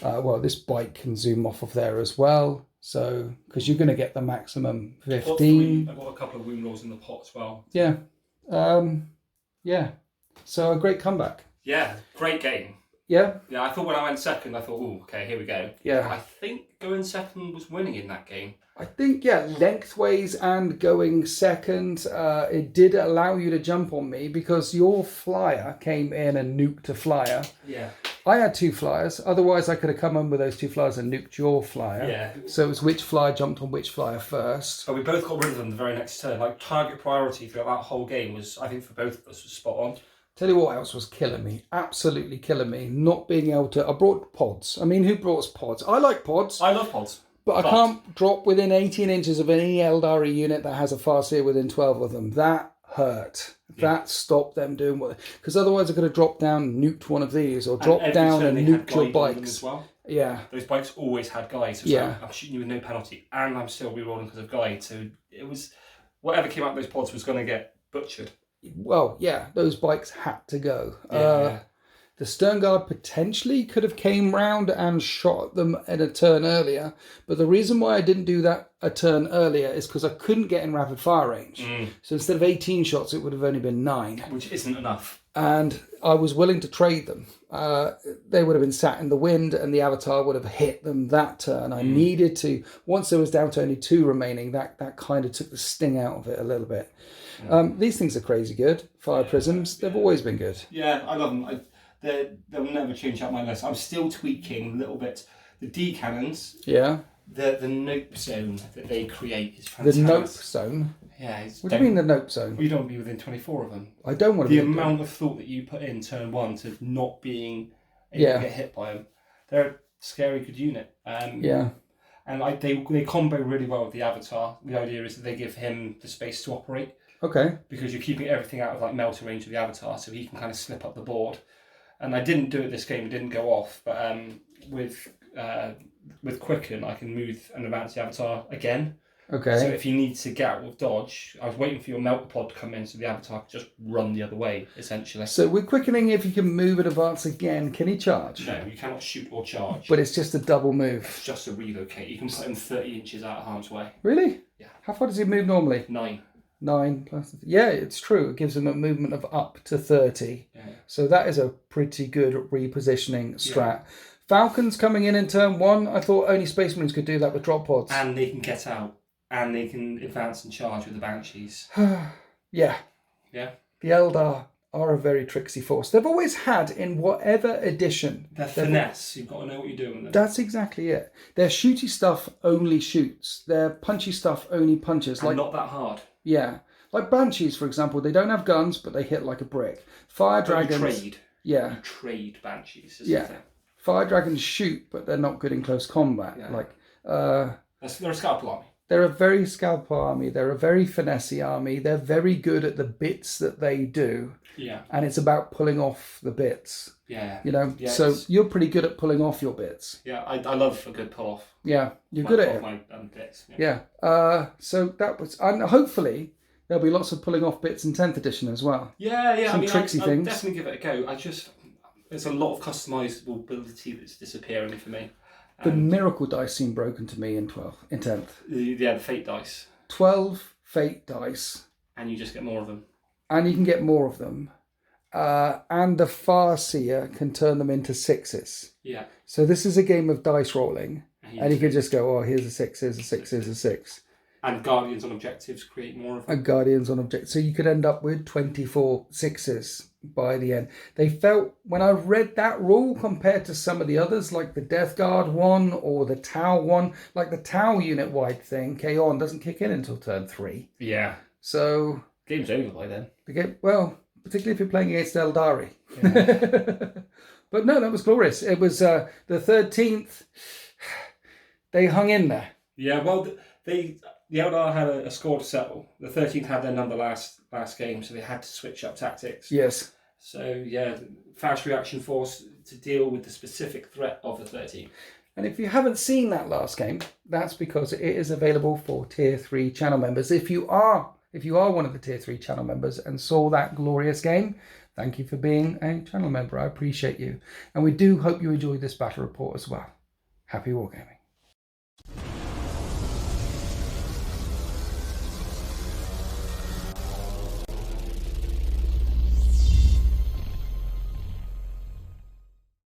[SPEAKER 1] Well, this bike can zoom off of there as well. So because you're going to get the maximum 15.
[SPEAKER 2] I've got a couple of wound rolls in the pot as well.
[SPEAKER 1] Yeah. So a great comeback.
[SPEAKER 2] Yeah, great game.
[SPEAKER 1] Yeah.
[SPEAKER 2] Yeah, I thought when I went second, I thought, oh, okay, here we go.
[SPEAKER 1] Yeah.
[SPEAKER 2] I think going second was winning in that game.
[SPEAKER 1] I think, lengthways and going second, it did allow you to jump on me because your flyer came in and nuked a flyer.
[SPEAKER 2] Yeah.
[SPEAKER 1] I had 2 flyers. Otherwise, I could have come in with those 2 flyers and nuked your flyer.
[SPEAKER 2] Yeah.
[SPEAKER 1] So it was which flyer jumped on which flyer first.
[SPEAKER 2] But we both got rid of them the very next turn. Like, target priority throughout that whole game was, I think for both of us, was spot on.
[SPEAKER 1] Tell you what else was killing me. Absolutely killing me. Not being able to... I brought pods. I mean, who brought pods? I like pods.
[SPEAKER 2] I love pods.
[SPEAKER 1] But I can't drop within 18 inches of any Eldari unit that has a Farseer within 12 of them. That hurt. Yeah. That stopped them doing what... Because otherwise I could have dropped down and nuked one of these or dropped down and nuked your bikes.
[SPEAKER 2] As well.
[SPEAKER 1] Yeah.
[SPEAKER 2] Those bikes always had guides. So
[SPEAKER 1] yeah.
[SPEAKER 2] I'm shooting you with no penalty and I'm still rerolling because of guide. So it was... Whatever came out of those pods was going to get butchered.
[SPEAKER 1] Well, yeah. Those bikes had to go. Yeah. The Stern Guard potentially could have came round and shot them in a turn earlier. But the reason why I didn't do that a turn earlier is because I couldn't get in rapid fire range. So instead of 18 shots, it would have only been 9.
[SPEAKER 2] Which isn't enough.
[SPEAKER 1] And I was willing to trade them. They would have been sat in the wind and the Avatar would have hit them that turn. I needed to, once there was down to only 2 remaining, that kind of took the sting out of it a little bit. These things are crazy good. Fire prisms, they've always been good.
[SPEAKER 2] Yeah, I love them. They'll never change out my list. I'm still tweaking a little bit. The D cannons.
[SPEAKER 1] Yeah.
[SPEAKER 2] The nope zone that they create is fantastic.
[SPEAKER 1] The nope zone?
[SPEAKER 2] Yeah.
[SPEAKER 1] What do you mean the nope zone?
[SPEAKER 2] You don't want to be within 24 of them.
[SPEAKER 1] I don't want to
[SPEAKER 2] be. The amount of thought that you put in turn 1 to not being able to get hit by them. They're a scary good unit. And they combo really well with the Avatar. The idea is that they give him the space to operate. Okay. Because you're keeping everything out of like melter range of the Avatar, so he can kind of slip up the board. And I didn't do it this game; it didn't go off. But with Quicken, I can move and advance the Avatar again. Okay. So if he needs to get out with dodge, I was waiting for your melt pod to come in, so the Avatar could just run the other way, essentially.
[SPEAKER 1] So with Quickening, if you can move and advance again, can he charge?
[SPEAKER 2] No, you cannot shoot or charge.
[SPEAKER 1] But it's just a double move.
[SPEAKER 2] It's just a relocate. You can put him 30 inches out of harm's way.
[SPEAKER 1] Really?
[SPEAKER 2] Yeah.
[SPEAKER 1] How far does he move normally?
[SPEAKER 2] 9.
[SPEAKER 1] 9 plus... Yeah, it's true. It gives them a movement of up to 30. Yeah. So that is a pretty good repositioning strat. Yeah. Falcons coming in turn 1. I thought only Space Marines could do that with drop pods.
[SPEAKER 2] And they can get out. And they can advance and charge with the Banshees.
[SPEAKER 1] Yeah.
[SPEAKER 2] Yeah.
[SPEAKER 1] The Eldar are a very tricksy force. They've always had, in whatever edition...
[SPEAKER 2] Their finesse. You've got to know what you're doing with them.
[SPEAKER 1] That's exactly it. Their shooty stuff only shoots. Their punchy stuff only punches.
[SPEAKER 2] And not that hard.
[SPEAKER 1] Yeah. Like Banshees, for example, they don't have guns, but they hit like a brick. Fire Dragons...
[SPEAKER 2] You trade.
[SPEAKER 1] Yeah.
[SPEAKER 2] You trade Banshees.
[SPEAKER 1] Yeah. Fire Dragons shoot, but they're not good in close combat. Yeah. Like...
[SPEAKER 2] they're a scalpel army.
[SPEAKER 1] They're a very scalpel army. They're a very finessey army. They're very good at the bits that they do. Yeah. And it's about pulling off the bits.
[SPEAKER 2] Yeah.
[SPEAKER 1] You know? Yeah, so you're pretty good at pulling off your bits.
[SPEAKER 2] Yeah, I love a good pull off.
[SPEAKER 1] Yeah, you're good at it.
[SPEAKER 2] My bits.
[SPEAKER 1] Yeah. So that was... And hopefully there'll be lots of pulling off bits in 10th edition as well.
[SPEAKER 2] Yeah.
[SPEAKER 1] Some tricksy things.
[SPEAKER 2] I'll definitely give it a go. There's a lot of customizable ability that's disappearing for me.
[SPEAKER 1] The miracle dice seem broken to me in 10th.
[SPEAKER 2] Yeah, the fate dice.
[SPEAKER 1] 12 fate dice.
[SPEAKER 2] And you just get more of them.
[SPEAKER 1] And you can get more of them. And the Farseer can turn them into 6s.
[SPEAKER 2] Yeah.
[SPEAKER 1] So this is a game of dice rolling. And you can just go, oh, here's a 6, here's a 6, here's a 6.
[SPEAKER 2] And Guardians on objectives create more of them.
[SPEAKER 1] And Guardians on object. So you could end up with 24 6s by the end. They felt, when I read that rule compared to some of the others, like the Death Guard one or the Tau one, like the Tau unit-wide thing, K-On! Doesn't kick in until turn 3.
[SPEAKER 2] Yeah.
[SPEAKER 1] So...
[SPEAKER 2] Game's over by then.
[SPEAKER 1] The game, well, particularly if you're playing against Eldari.
[SPEAKER 2] Yeah.
[SPEAKER 1] But no, that was glorious. It was the 13th. They hung in there.
[SPEAKER 2] Yeah, well, the Eldar had a score to settle. The 13th had their number last game, so they had to switch up tactics.
[SPEAKER 1] Yes.
[SPEAKER 2] So, yeah, fast reaction force to deal with the specific threat of the 13th.
[SPEAKER 1] And if you haven't seen that last game, that's because it is available for Tier 3 channel members. If you are one of the Tier 3 channel members and saw that glorious game, thank you for being a channel member. I appreciate you. And we do hope you enjoyed this battle report as well. Happy wargaming.